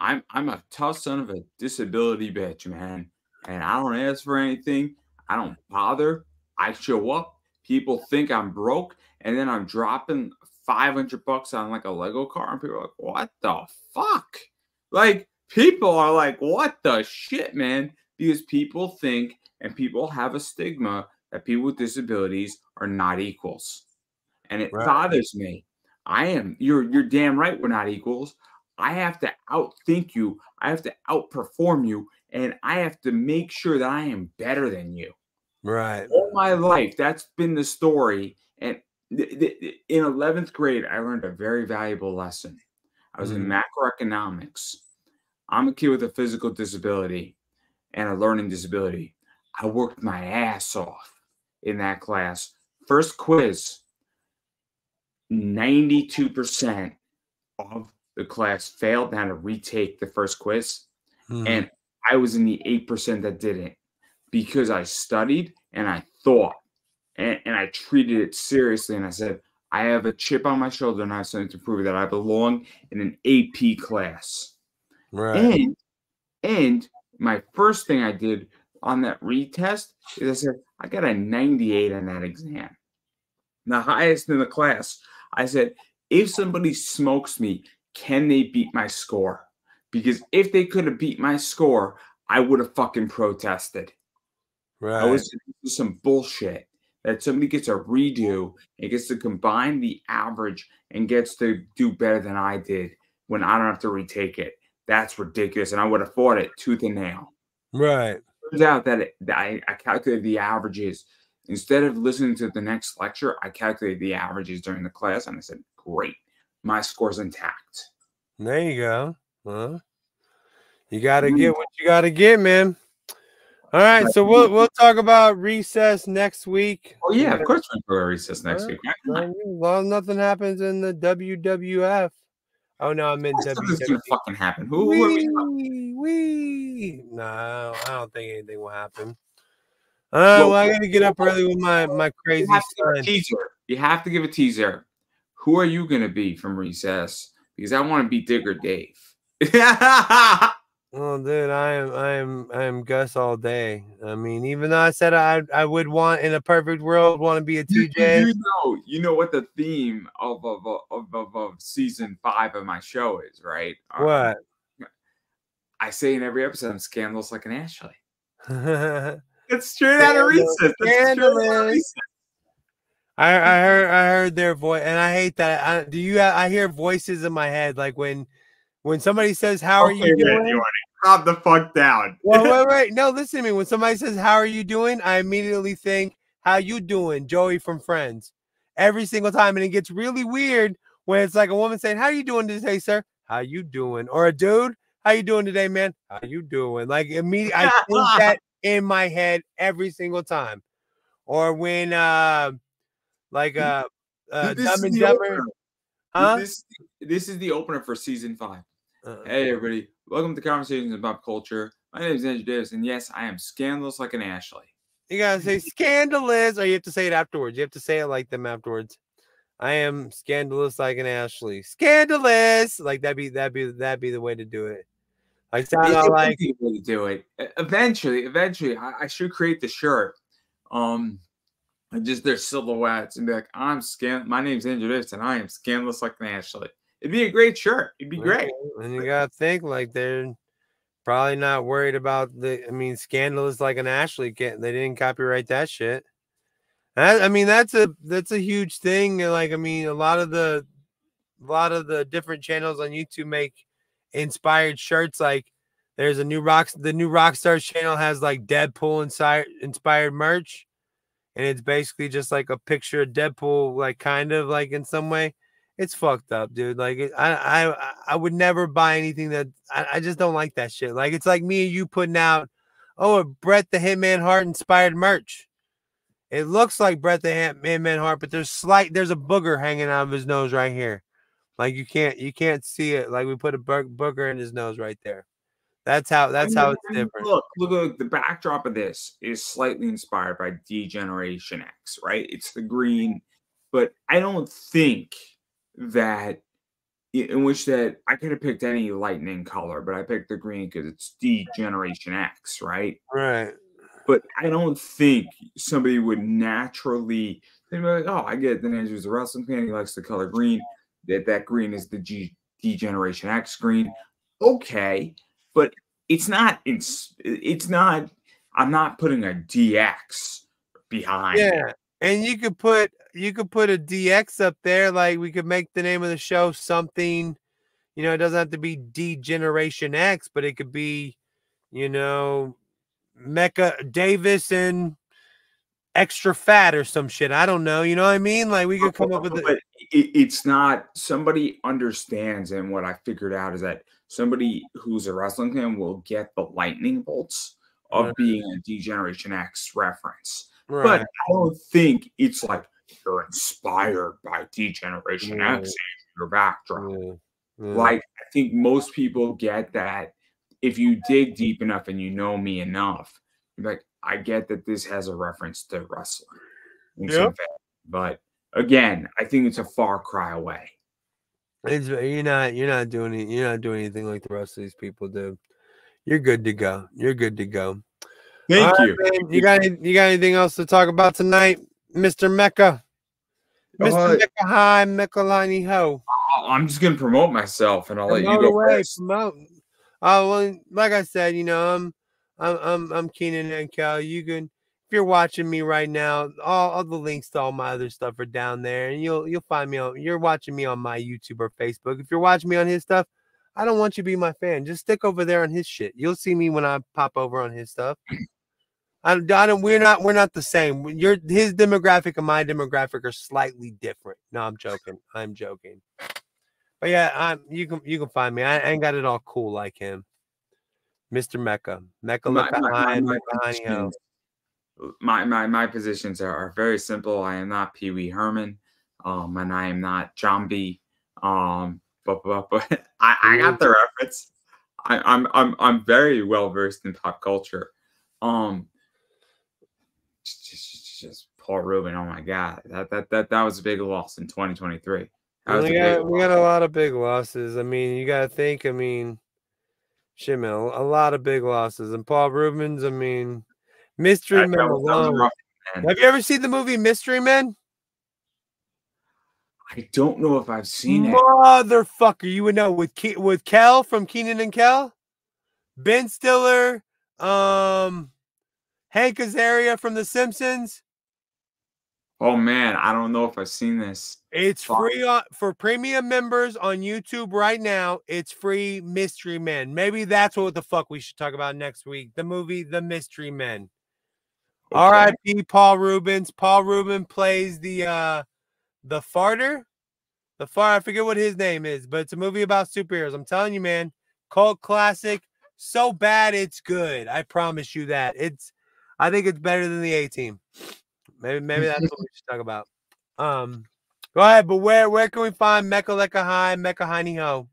a tough son of a disability bitch, man. And I don't ask for anything. I don't bother. I show up. People think I'm broke, and then I'm dropping $500 on like a Lego car, and people are like, "What the fuck?" Like people are like, "What the shit, man?" Because people think and people have a stigma that people with disabilities are not equals, and it bothers me. You're damn right we're not equals. I have to outthink you. I have to outperform you, and I have to make sure that I am better than you. Right. All my life, that's been the story. And in 11th grade, I learned a very valuable lesson. I was in macroeconomics. I'm a kid with a physical disability and a learning disability. I worked my ass off in that class. First quiz, 92% of the class failed and had to retake the first quiz. And I was in the 8% that didn't because I studied and I thought and I treated it seriously. And I said, I have a chip on my shoulder and I have something to prove that I belong in an AP class. Right. And my first thing I did on that retest is I said, I got a 98 on that exam. The highest in the class. I said, if somebody smokes me, can they beat my score? Because if they could have beat my score, I would have fucking protested. Right. I was some bullshit that somebody gets a redo and gets to combine the average and gets to do better than I did when I don't have to retake it. That's ridiculous. And I would have fought it tooth and nail. Right. Turns out that I calculated the averages. Instead of listening to the next lecture, I calculated the averages during the class, and I said, great, my score's intact. There you go. Well, you got to get what you got to get, man. All right, so we'll talk about recess next week. Oh, yeah, of course we'll go recess next week. Well, nothing happens in the WWF. Oh, no, I'm in WWE. Nothing's going to fucking happen. No, I don't think anything will happen. Well, I got to get up early with my crazy son. You have to give a teaser. Who are you going to be from recess? Because I want to be Digger Dave. Oh, dude, I am Gus all day. I mean, even though I said I would want in a perfect world want to be a TJ. You know what the theme of season 5 of my show is, right? What? I say in every episode, I'm scandalous like an Ashley. It's straight out of recess. I heard their voice, and I hate that. I hear voices in my head, like when somebody says, "How are you doing?" Calm the fuck down. Well, wait. No, listen to me. When somebody says, "How are you doing?" I immediately think, "How you doing, Joey from Friends?" Every single time, and it gets really weird when it's like a woman saying, "How you doing today, sir?" "How you doing?" Or a dude, "How you doing today, man?" "How you doing?" Like immediately, I think that in my head every single time. Or when Dumb and Dumber. Huh? This is the opener for season 5. Hey, everybody. Welcome to Conversations in Pop Culture. My name is Andrew Davis, and yes, I am scandalous like an Ashley. You gotta say scandalous, or you have to say it afterwards. You have to say it like them afterwards. I am scandalous like an Ashley. Scandalous! Like that'd be the way to do it. Like sound like the way to do it. Eventually, I should create the shirt. Just their silhouettes and be like, my name's Andrew Davis, and I am scandalous like an Ashley. It'd be a great shirt. It'd be great. And you gotta think like they're probably not worried about scandalous like an Ashley. They didn't copyright that shit. That's a huge thing. Like, a lot of the different channels on YouTube make inspired shirts. Like There's a new the new Rockstars channel has like Deadpool inspired merch, and it's basically just like a picture of Deadpool, like kind of like in some way. It's fucked up, dude. Like I would never buy anything that I just don't like that shit. Like it's like me and you putting out, oh, a Bret the Hitman Hart inspired merch. It looks like Bret the Hitman Hart, but there's a booger hanging out of his nose right here. Like you can't see it. Like we put a booger in his nose right there. That's how it's different. Look, the backdrop of this is slightly inspired by D-Generation X, right? It's the green, but I don't think that in which that I could have picked any lightning color, but I picked the green because it's D-Generation X, right? Right. But I don't think somebody would naturally they'd be like, oh, I get that Andrew's a wrestling fan. He likes the color green. That green is the D-Generation X green. Okay. But it's not. I'm not putting a DX behind. Yeah, and you could put a DX up there. Like we could make the name of the show something. You know, it doesn't have to be D-Generation X, but it could be, you know, Mecha Davis and extra fat or some shit. I don't know. You know what I mean? Like we could come up with it. It's not. Somebody understands, and what I figured out is that somebody who's a wrestling fan will get the lightning bolts of being a D-Generation X reference. Right. But I don't think it's like you're inspired by D-Generation X in your backdrop. Like I think most people get that if you dig deep enough and you know me enough, you're like, I get that this has a reference to wrestling. Yep. But again, I think it's a far cry away. You're not doing anything like the rest of these people do. You're good to go. You're good to go. Thank you. Man, you got anything else to talk about tonight, Mr. Mecca? Mr. Mecca hi, Mecca ho. I'm just gonna promote myself, and I'll let you go first. Promote. Oh well, like I said, you know, I'm Keenan and Kel. You can, if you're watching me right now, all the links to all my other stuff are down there, and you'll find me on. You're watching me on my YouTube or Facebook. If you're watching me on his stuff, I don't want you to be my fan. Just stick over there on his shit. You'll see me when I pop over on his stuff. We're not the same. His demographic and my demographic are slightly different. No, I'm joking. But yeah, you can find me. I ain't got it all cool like him. Mr. Mecca. My positions are very simple. I am not Pee Wee Herman. And I am not John B. But I got the reference. I'm very well versed in pop culture. Just Paul Rubin. Oh my God, that was a big loss in 2023. We got a lot of big losses. I mean, you got to think. I mean, shit, man, a lot of big losses. And Paul Rubens. I mean, Mystery Men alone. Have you ever seen the movie Mystery Men? I don't know if I've seen it. Motherfucker, you would know with Kel from Keenan and Kel, Ben Stiller, Hank Azaria from The Simpsons. Oh man, I don't know if I've seen this. It's free for premium members on YouTube right now. It's free. Mystery Men. Maybe that's what the fuck we should talk about next week. The movie The Mystery Men. Okay. R.I.P. Paul Rubens. Paul Rubin plays the farter. I forget what his name is, but it's a movie about superheroes. I'm telling you, man, cult classic. So bad it's good. I promise you that. I think it's better than the A-Team. Maybe that's what we should talk about. Go ahead, but where can we find Mecca Lecca High, Mecca Hiney Ho?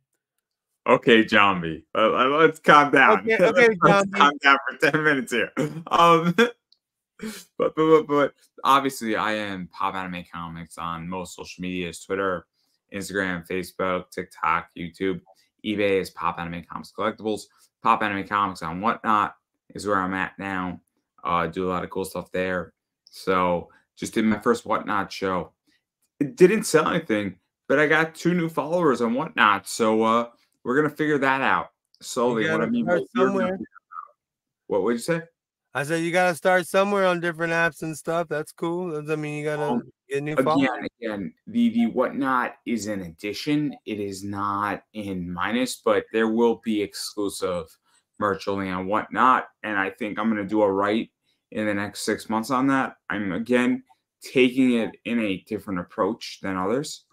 Okay, John B. Let's calm down. Okay, let's calm down for 10 minutes here. But obviously I am Pop Anime Comics on most social medias: Twitter, Instagram, Facebook, TikTok, YouTube. eBay is Pop Anime Comics Collectibles. Pop Anime Comics on Whatnot is where I'm at now. Do a lot of cool stuff there. So just did my first Whatnot show. It didn't sell anything, but I got 2 new followers on Whatnot. So we're gonna figure that out slowly. What would you say? I said you gotta start somewhere on different apps and stuff. That's cool. I mean, you gotta get new followers. Again, the Whatnot is an addition. It is not in minus, but there will be exclusive virtually and whatnot. And I think I'm going to do a right in the next 6 months on that. I'm again taking it in a different approach than others.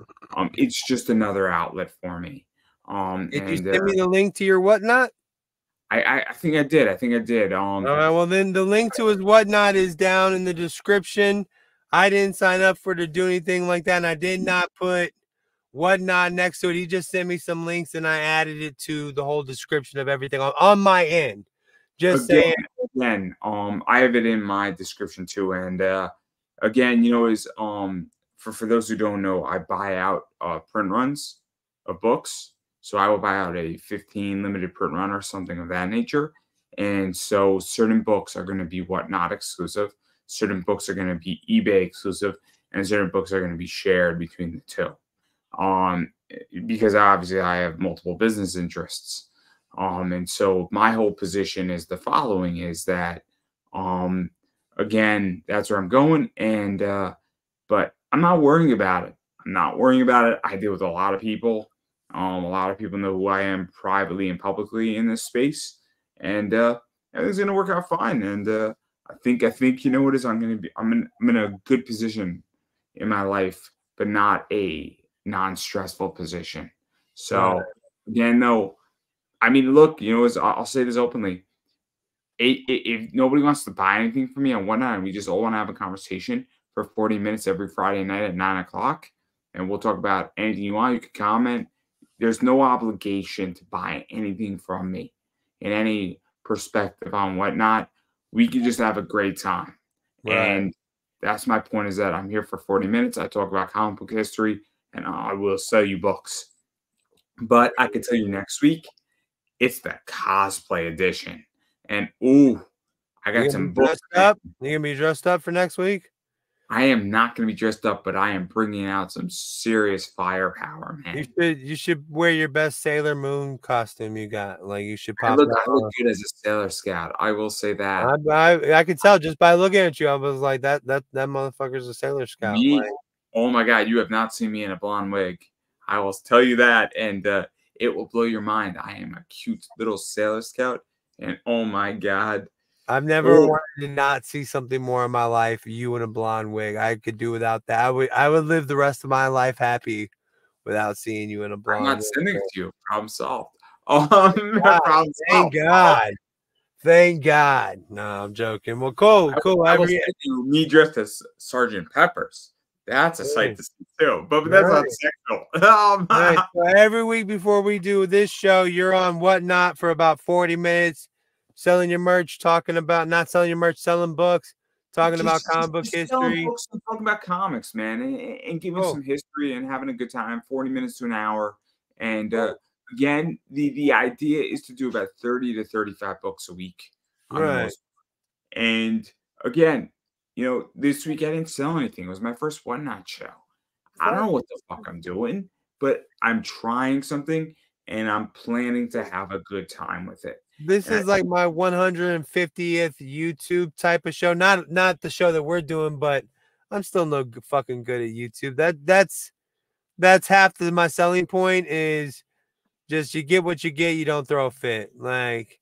It's just another outlet for me. Did you And send me the link to your Whatnot? I think I did. I think I did. All right, well then the link to his Whatnot is down in the description. I didn't sign up for to do anything like that, and I did not put Whatnot next to it. He just sent me some links, and I added it to the whole description of everything on my end. Just saying. Again, I have it in my description too, and again, you know, is for those who don't know, I buy out print runs of books. So I will buy out a 15 limited print run or something of that nature. And so certain books are going to be Whatnot exclusive. Certain books are going to be eBay exclusive, and certain books are going to be shared between the two. Because obviously I have multiple business interests. And so my whole position is the following is that, again, that's where I'm going. And, but I'm not worrying about it. I'm not worrying about it. I deal with a lot of people. A lot of people know who I am privately and publicly in this space, and everything's gonna work out fine. And I think you know what it is. I'm in a good position in my life, but not a non-stressful position. So again, no, I mean, look, you know, I'll say this openly. If nobody wants to buy anything from me on Whatnot, and we just all want to have a conversation for 40 minutes every Friday night at 9 o'clock, and we'll talk about anything you want, you can comment. There's no obligation to buy anything from me in any perspective on Whatnot. We can just have a great time. Right. And that's my point, is that I'm here for 40 minutes. I talk about comic book history, and I will sell you books. But I can tell you next week, it's the cosplay edition. And, ooh, I got some books. You going to be dressed up for next week? I am not going to be dressed up, but I am bringing out some serious firepower, man. You should wear your best Sailor Moon costume you got. Like, you should pop. I look good as a Sailor Scout. I will say that. I could tell just by looking at you. I was like, that motherfucker's a Sailor Scout. Like, oh my God, you have not seen me in a blonde wig. I will tell you that, and it will blow your mind. I am a cute little Sailor Scout, and oh my God. I've never wanted to not see something more in my life. You in a blonde wig. I could do without that. I would live the rest of my life happy without seeing you in a blonde wig. I'm not sending it to you. Problem solved. Thank God. Thank God. No, I'm joking. Well, cool. I was thinking me dressed as Sergeant Peppers. That's a sight to see too. But that's not sexual. Right. So every week before we do this show, you're on Whatnot for about 40 minutes. Selling your merch, talking about not selling your merch, selling books, talking about comic book history. Books and talking about comics, man, and giving some history and having a good time, 40 minutes to an hour. And again, the idea is to do about 30 to 35 books a week. Right. And again, you know, this week I didn't sell anything. It was my first Whatnot show. I don't know what the fuck I'm doing, but I'm trying something, and I'm planning to have a good time with it. This is like my 150th YouTube type of show. Not the show that we're doing, but I'm still no fucking good at YouTube. That's half of my selling point, is just you get what you get, you don't throw a fit. Like,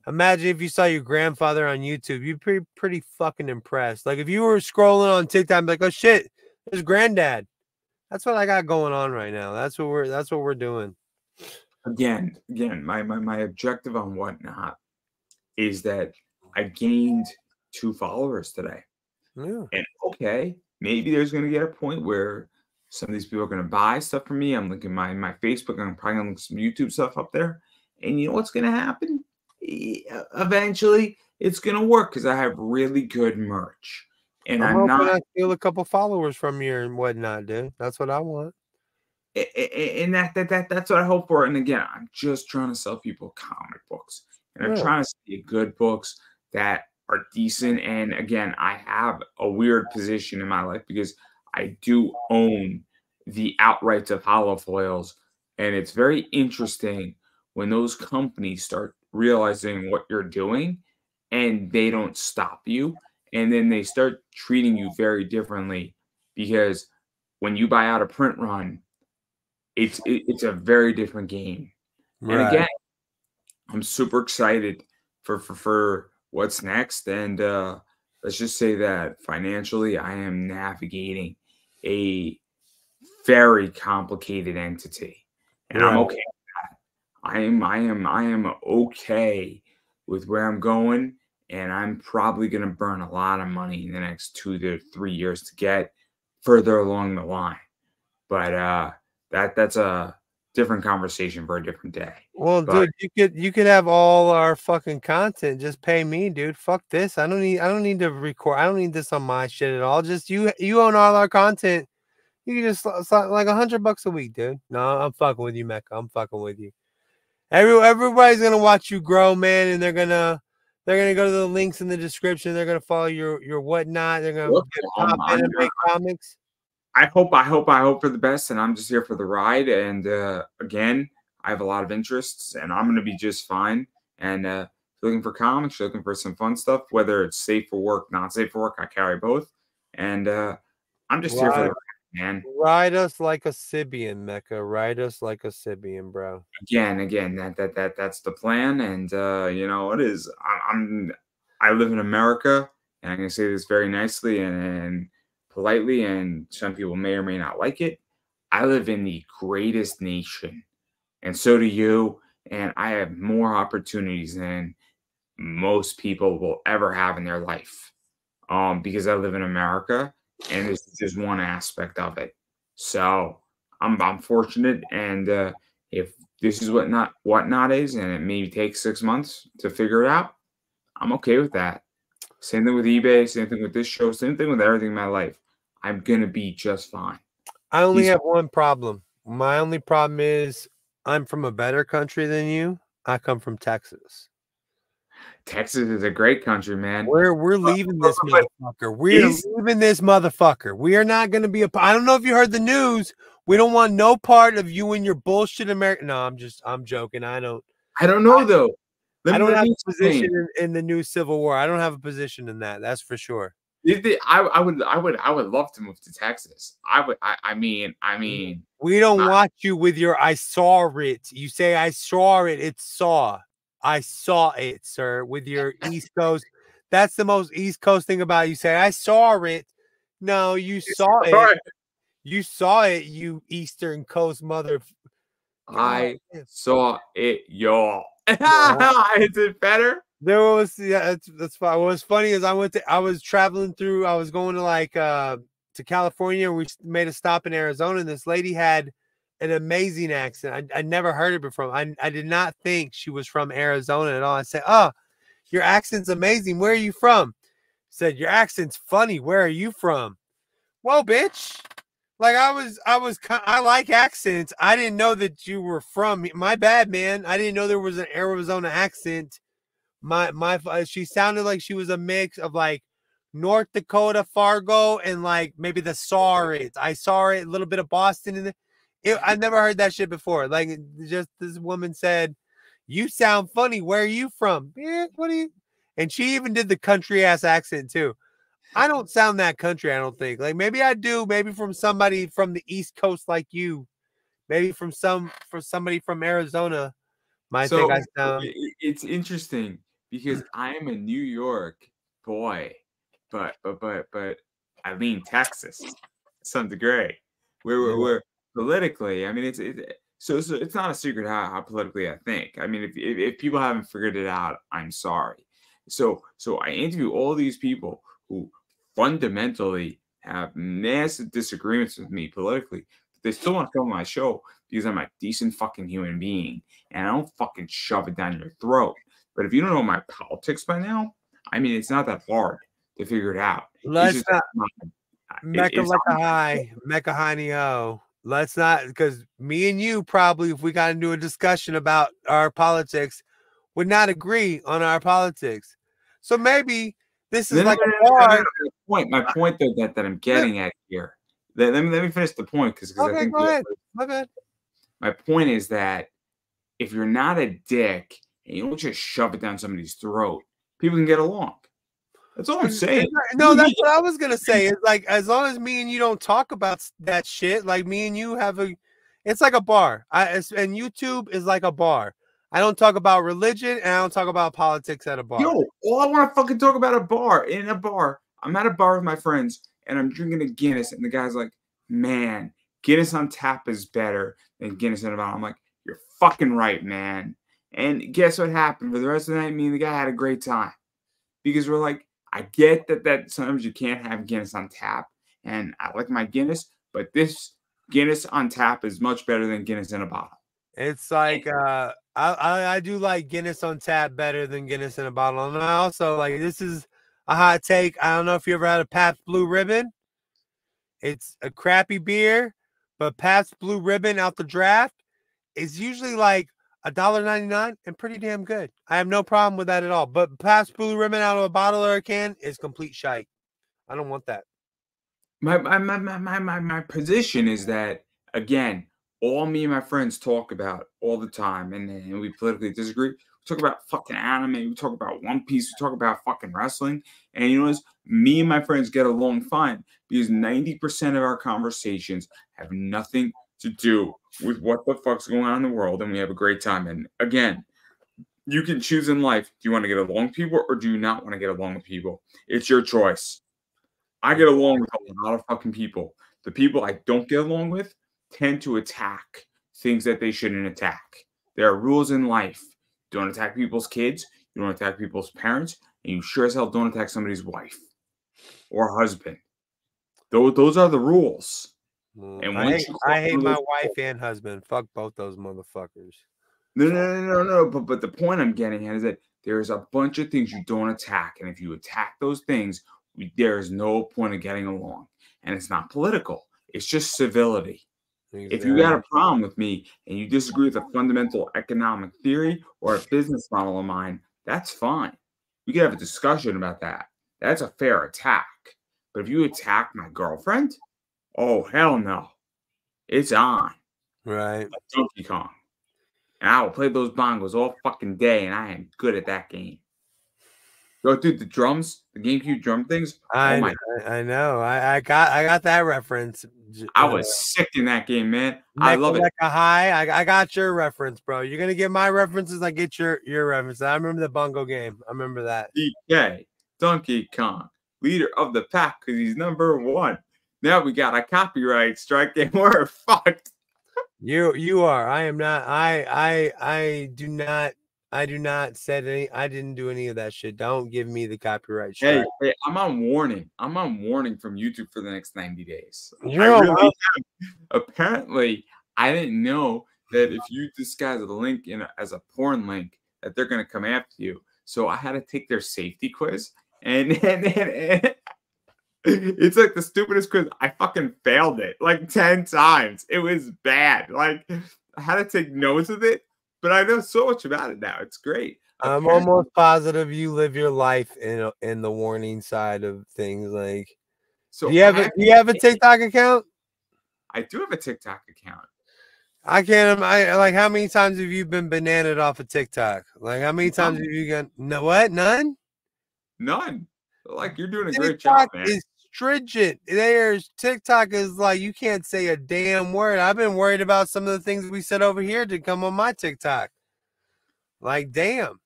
imagine if you saw your grandfather on YouTube, you'd be pretty fucking impressed. Like, if you were scrolling on TikTok, like, oh shit, there's granddad. That's what I got going on right now. That's what we're doing. Again, my objective on Whatnot is that I gained 2 followers today. Yeah. And okay, maybe there's going to get a point where some of these people are going to buy stuff from me. I'm linking my Facebook. I'm probably going to link some YouTube stuff up there. And you know what's going to happen? Eventually, it's going to work because I have really good merch. And I'm hoping I steal a couple followers from you and Whatnot, dude. That's what I want. And that's what I hope for. And again, I'm just trying to sell people comic books, and I'm trying to see good books that are decent. And again, I have a weird position in my life because I do own the outrights of holofoils, and it's very interesting when those companies start realizing what you're doing, and they don't stop you, and then they start treating you very differently, because when you buy out a print run, it's a very different game. Right. And again, I'm super excited for what's next, and let's just say that financially, I am navigating a very complicated entity, and I'm Right. okay. I am okay with where I'm going, and I'm probably gonna burn a lot of money in the next 2 to 3 years to get further along the line. But that's a different conversation for a different day. Well, But dude, you could have all our fucking content. Just pay me, dude. Fuck this. I don't need to record. I don't need this on my shit at all. Just you own all our content. You can just like $100 a week, dude. No, I'm fucking with you, Mecca. I'm fucking with you. Everybody's gonna watch you grow, man, and they're gonna go to the links in the description. They're gonna follow your whatnot. They're gonna look, get top anime comics. I hope for the best, and I'm just here for the ride. And again, I have a lot of interests, and I'm gonna be just fine. And looking for comics, looking for some fun stuff, whether it's safe for work, not safe for work. I carry both, and I'm just here for the Ride, ride, man. ride us like a Sibian, Mecca. Ride us like a Sibian, bro. Again, that's the plan, and you know it is. I live in America, and I can say this very nicely and politely, and some people may or may not like it. I live in the greatest nation, and so do you. And I have more opportunities than most people will ever have in their life. Because I live in America, and this is just one aspect of it. So I'm fortunate, and if this is what not is, and it maybe takes 6 months to figure it out, I'm okay with that. Same thing with eBay, same thing with this show, same thing with everything in my life. I'm gonna be just fine. I only He's have one problem. My only problem is I'm from a better country than you. I come from Texas. Texas is a great country, man. We're leaving this But motherfucker. We're is leaving this motherfucker. We are not going to be I don't know if you heard the news. We don't want no part of you and your bullshit America. No, I'm joking. I don't know though. I don't Let have me a position explain. in the new Civil War. I don't have a position in that. That's for sure. I would love to move to Texas. I mean, We don't my, want you with your I saw it. You say I saw it. It's saw. I saw it, sir, with your East Coast. That's the most East Coast thing about it. You say I saw it. No, you saw it. Right. You saw it, you Eastern Coast mother. I God. saw it, y'all. Yeah. Is it better? There was that's fine. What was funny is I was traveling through. I was going to California. We made a stop in Arizona, and this lady had an amazing accent. I never heard it before. I did not think she was from Arizona at all. I said, "Oh, your accent's amazing. Where are you from?" Said, "Your accent's funny. Where are you from?" Well, bitch. Like I like accents. I didn't know that you were from. My bad, man. I didn't know there was an Arizona accent. She sounded like she was a mix of like North Dakota, Fargo, and like maybe the Sorits. I saw it, a little bit of Boston in it. I never heard that shit before. Like just this woman said, "You sound funny. Where are you from?" Yeah, what are you? And she even did the country ass accent too. I don't sound that country, I don't think. Like maybe I do, maybe from somebody from the East Coast like you. Maybe for somebody from Arizona might think So I sound it's interesting because I am a New York boy, but I lean Texas to some degree. We're politically. I mean, so it's not a secret how politically I think. I mean, if people haven't figured it out, I'm sorry. So I interview all these people who fundamentally have massive disagreements with me politically. But they still want to come on my show because I'm a decent fucking human being and I don't fucking shove it down your throat. But if you don't know my politics by now, I mean, it's not that hard to figure it out. let's not Mecca It's like a high, Mecca honey ho. Let's not, because me and you probably, if we got into a discussion about our politics, would not agree on our politics. So maybe this is no, like no, a no, no, no, bar. no. My point though that I'm getting at here. Let me finish the point because I Okay, think go ahead. My bad. my point is that if you're not a dick and you don't just shove it down somebody's throat, people can get along. That's all I'm saying. No, that's what I was gonna say. It's like as long as me and you don't talk about that shit, like me and you have it's like a bar. And YouTube is like a bar. I don't talk about religion and I don't talk about politics at a bar. Yo, all I want to fucking talk about in a bar. I'm at a bar with my friends and I'm drinking a Guinness, and the guy's like, "Man, Guinness on tap is better than Guinness in a bottle." I'm like, "You're fucking right, man." And guess what happened? For the rest of the night, me and the guy had a great time because we're like, I get that sometimes you can't have Guinness on tap, and I like my Guinness, but this Guinness on tap is much better than Guinness in a bottle. It's like I do like Guinness on tap better than Guinness in a bottle. And I also like, this is a hot take. I don't know if you ever had a Pabst Blue Ribbon. It's a crappy beer, but Pabst Blue Ribbon out the draft is usually like $1.99 and pretty damn good. I have no problem with that at all. But Pabst Blue Ribbon out of a bottle or a can is complete shite. I don't want that. My position is that, again, all me and my friends talk about all the time, and we politically disagree. We talk about fucking anime. We talk about One Piece. We talk about fucking wrestling. And you know what? Me and my friends get along fine because 90% of our conversations have nothing to do with what the fuck's going on in the world, and we have a great time. And again, you can choose in life. Do you want to get along with people or do you not want to get along with people? It's your choice. I get along with a lot of fucking people. The people I don't get along with tend to attack things that they shouldn't attack. There are rules in life. You don't attack people's kids. You don't attack people's parents. And you sure as hell don't attack somebody's wife or husband. Those are the rules. And I hate my wife and husband. Fuck both those motherfuckers. No. But the point I'm getting at is that there's a bunch of things you don't attack. And if you attack those things, there is no point of getting along. And it's not political. It's just civility. Exactly. If you got a problem with me and you disagree with a fundamental economic theory or a business model of mine, that's fine. We can have a discussion about that. That's a fair attack. But if you attack my girlfriend, oh, hell no. It's on. Right. Like Donkey Kong. And I will play those bongos all fucking day, and I am good at that game. Yo, dude, the drums, the GameCube drum things. I know. I got that reference. I was sick in that game, man. I love it. I got your reference, bro. You're gonna get my references. I get your references. I remember the bongo game. I remember that. DK, Donkey Kong, leader of the pack because he's number one. Now we got a copyright strike and we're fucked. You are. I am not. I do not. I do not said any. I didn't do any of that shit. Don't give me the copyright strike. Hey, I'm on warning. I'm on warning from YouTube for the next 90 days. Apparently, I didn't know that if you disguise a link as a porn link, that they're gonna come after you. So I had to take their safety quiz, and it's like the stupidest quiz. I fucking failed it like 10 times. It was bad. Like I had to take notes of it. But I know so much about it now. It's great. I'm almost positive you live your life in the warning side of things. Like, so do you have a TikTok account? I do have a TikTok account. I can't. Like, how many times have you been bananaed off of TikTok? Like, how many times have you got no what? None. Like, you're doing a great job, man. Is stringent. TikTok is like, you can't say a damn word. I've been worried about some of the things we said over here to come on my TikTok. Like, damn.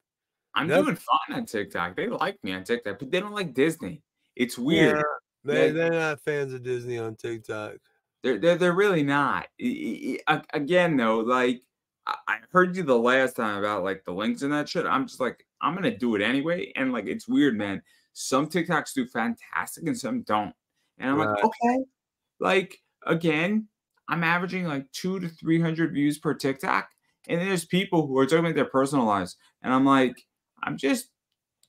I'm doing fine on TikTok. They like me on TikTok, but they don't like Disney. It's weird. Yeah, they're not fans of Disney on TikTok. They're really not. Again, though, like I heard you the last time about like the links and that shit. I'm just like, I'm gonna do it anyway. And like, it's weird, man. Some TikToks do fantastic and some don't. And I'm like, okay. Like, again, I'm averaging like 200 to 300 views per TikTok. And then there's people who are talking about their personal lives. And I'm like, I'm just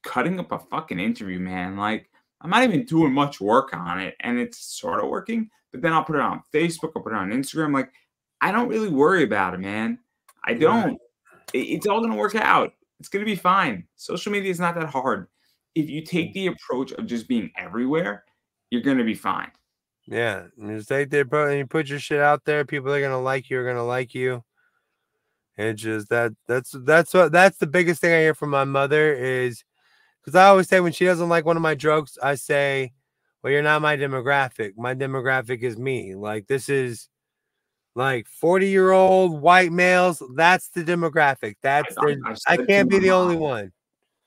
cutting up a fucking interview, man. Like, I'm not even doing much work on it. And it's sort of working. But then I'll put it on Facebook. I'll put it on Instagram. Like, I don't really worry about it, man. I don't. It's all going to work out. It's going to be fine. Social media is not that hard. If you take the approach of just being everywhere, you're going to be fine. Yeah. You just take the approach and you put your shit out there. People are going to like you, are going to like you. And just that's the biggest thing I hear from my mother is, because I always say when she doesn't like one of my jokes, I say, well, you're not my demographic. My demographic is me. Like, this is Like 40-year-old white males, that's the demographic. I can't be the only one.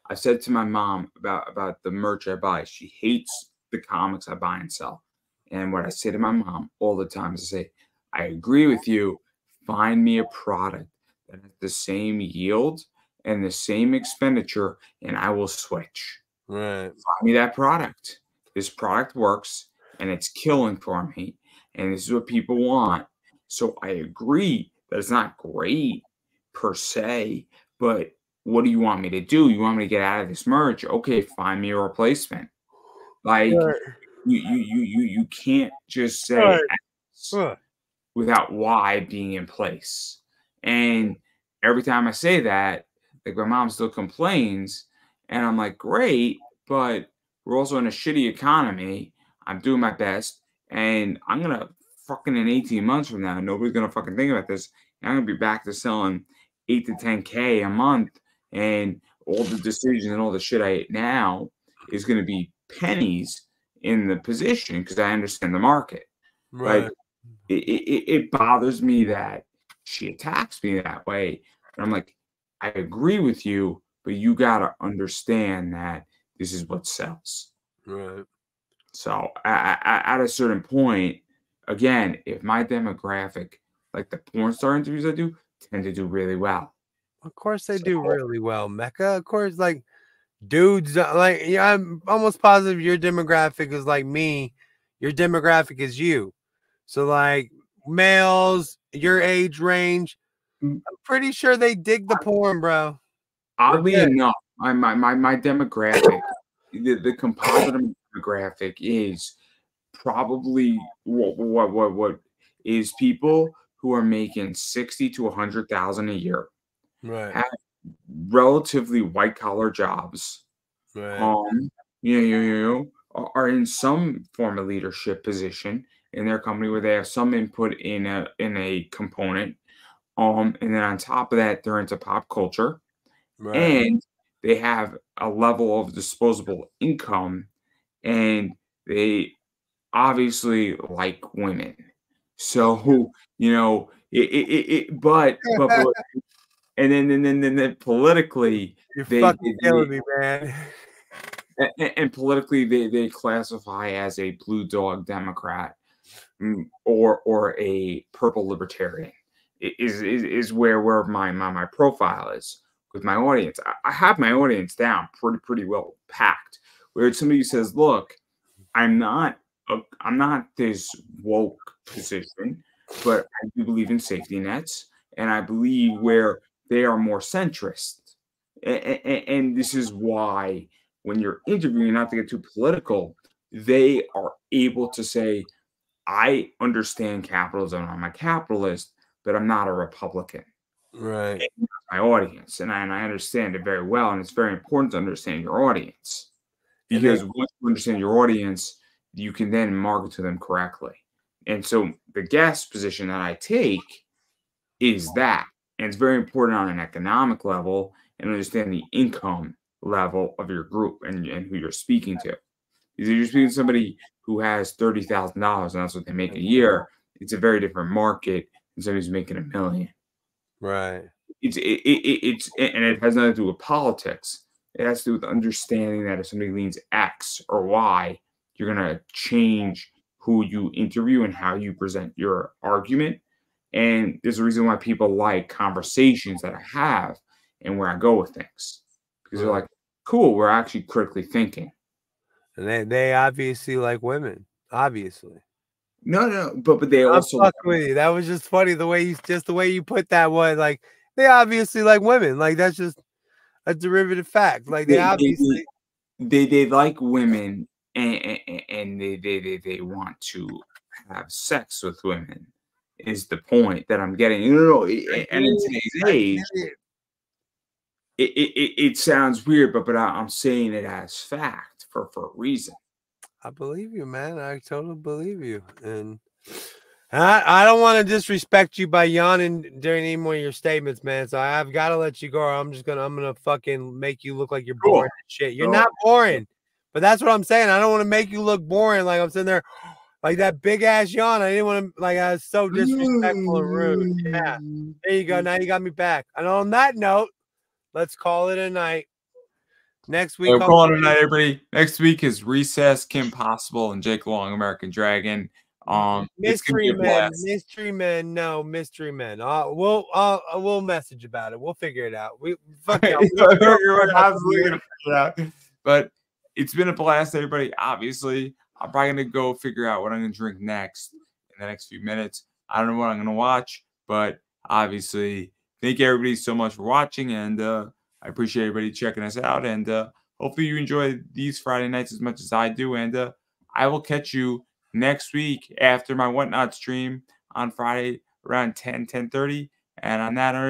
I said to my mom about the merch I buy. She hates the comics I buy and sell. And what I say to my mom all the time is I say, I agree with you. Find me a product that has the same yield and the same expenditure, and I will switch. Right. Find me that product. This product works, and it's killing for me, and this is what people want. So I agree that it's not great per se, but what do you want me to do? You want me to get out of this merch? Okay, find me a replacement. Like you can't just say X without Y being in place. And every time I say that, like my mom still complains, and I'm like, great, but we're also in a shitty economy. I'm doing my best, and I'm gonna fucking in 18 months from now, nobody's gonna fucking think about this. I'm gonna be back to selling 8 to 10K a month, and all the decisions and all the shit I ate now is gonna be pennies in the position because I understand the market. Right. Like it bothers me that she attacks me that way. And I'm like, I agree with you, but you gotta understand that this is what sells. Right. So at a certain point, again, if my demographic, like the porn star interviews I do, tend to do really well. Of course they do really well, Mecca. Of course, like dudes, like yeah, I'm almost positive your demographic is like me. Your demographic is you. So like males, your age range, I'm pretty sure they dig the porn, bro. Oddly enough, my demographic, the composite demographic is probably what is people who are making 60 to 100,000 a year, Right. have relatively white collar jobs, Right. are in some form of leadership position in their company where they have some input in a component, and then on top of that, they're into pop culture, Right. and they have a level of disposable income, and they obviously like women. So, but and then politically, You're they fucking killing me, man. and politically they classify as a blue dog Democrat, or a purple libertarian. Is where my profile is with my audience. I have my audience down pretty well packed. Where somebody says, "Look, I'm not this woke position, but I do believe in safety nets, and I believe where they are more centrist." And this is why when you're interviewing, not to get too political, they are able to say, I understand capitalism. I'm a capitalist, but I'm not a Republican. Right. My audience, and I understand it very well. And it's very important to understand your audience, because once you understand your audience, you can then market to them correctly. And so the guest position that I take is that. And it's very important on an economic level and understand the income level of your group and who you're speaking to. Because if you're speaking to somebody who has $30,000 and that's what they make a year, it's a very different market than somebody who's making $1 million. Right. And it has nothing to do with politics. It has to do with understanding that if somebody leans X or Y, you're gonna change who you interview and how you present your argument. And there's a reason why people like conversations that I have and where I go with things, because they're like, cool, we're actually critically thinking. And they obviously like women, obviously. No, but they also fuck with you. That was just funny the way you put that one. Like they obviously like women. Like that's just a derivative fact. Like they obviously they like women, and they want to have sex with women. Is the point that I'm getting? And in today's age, it sounds weird, but I'm saying it as fact for a reason. I believe you, man. I totally believe you, and I don't want to disrespect you by yawning during any more of your statements, man. So I've got to let you go. Or I'm gonna fucking make you look like you're boring and shit. You're not boring, but that's what I'm saying. I don't want to make you look boring. Like I'm sitting there. Like that big ass yawn. I didn't want to, like, I was so disrespectful and rude. Yeah. There you go. Now you got me back. And on that note, let's call it a night. Next week, We're calling it a night, everybody. Next week is Recess, Kim Possible, and Jake Long, American Dragon. It's gonna be Mystery a men, blast. mystery men, no mystery men. We'll message about it. We'll figure it out. Fuck y'all. We're absolutely gonna figure it out. But it's been a blast, everybody. Obviously, I'm probably gonna go figure out what I'm gonna drink next in the next few minutes. I don't know what I'm gonna watch, but obviously, thank everybody so much for watching, and I appreciate everybody checking us out. And hopefully, you enjoy these Friday nights as much as I do. And I will catch you next week after my Whatnot stream on Friday around 10:30. And on that,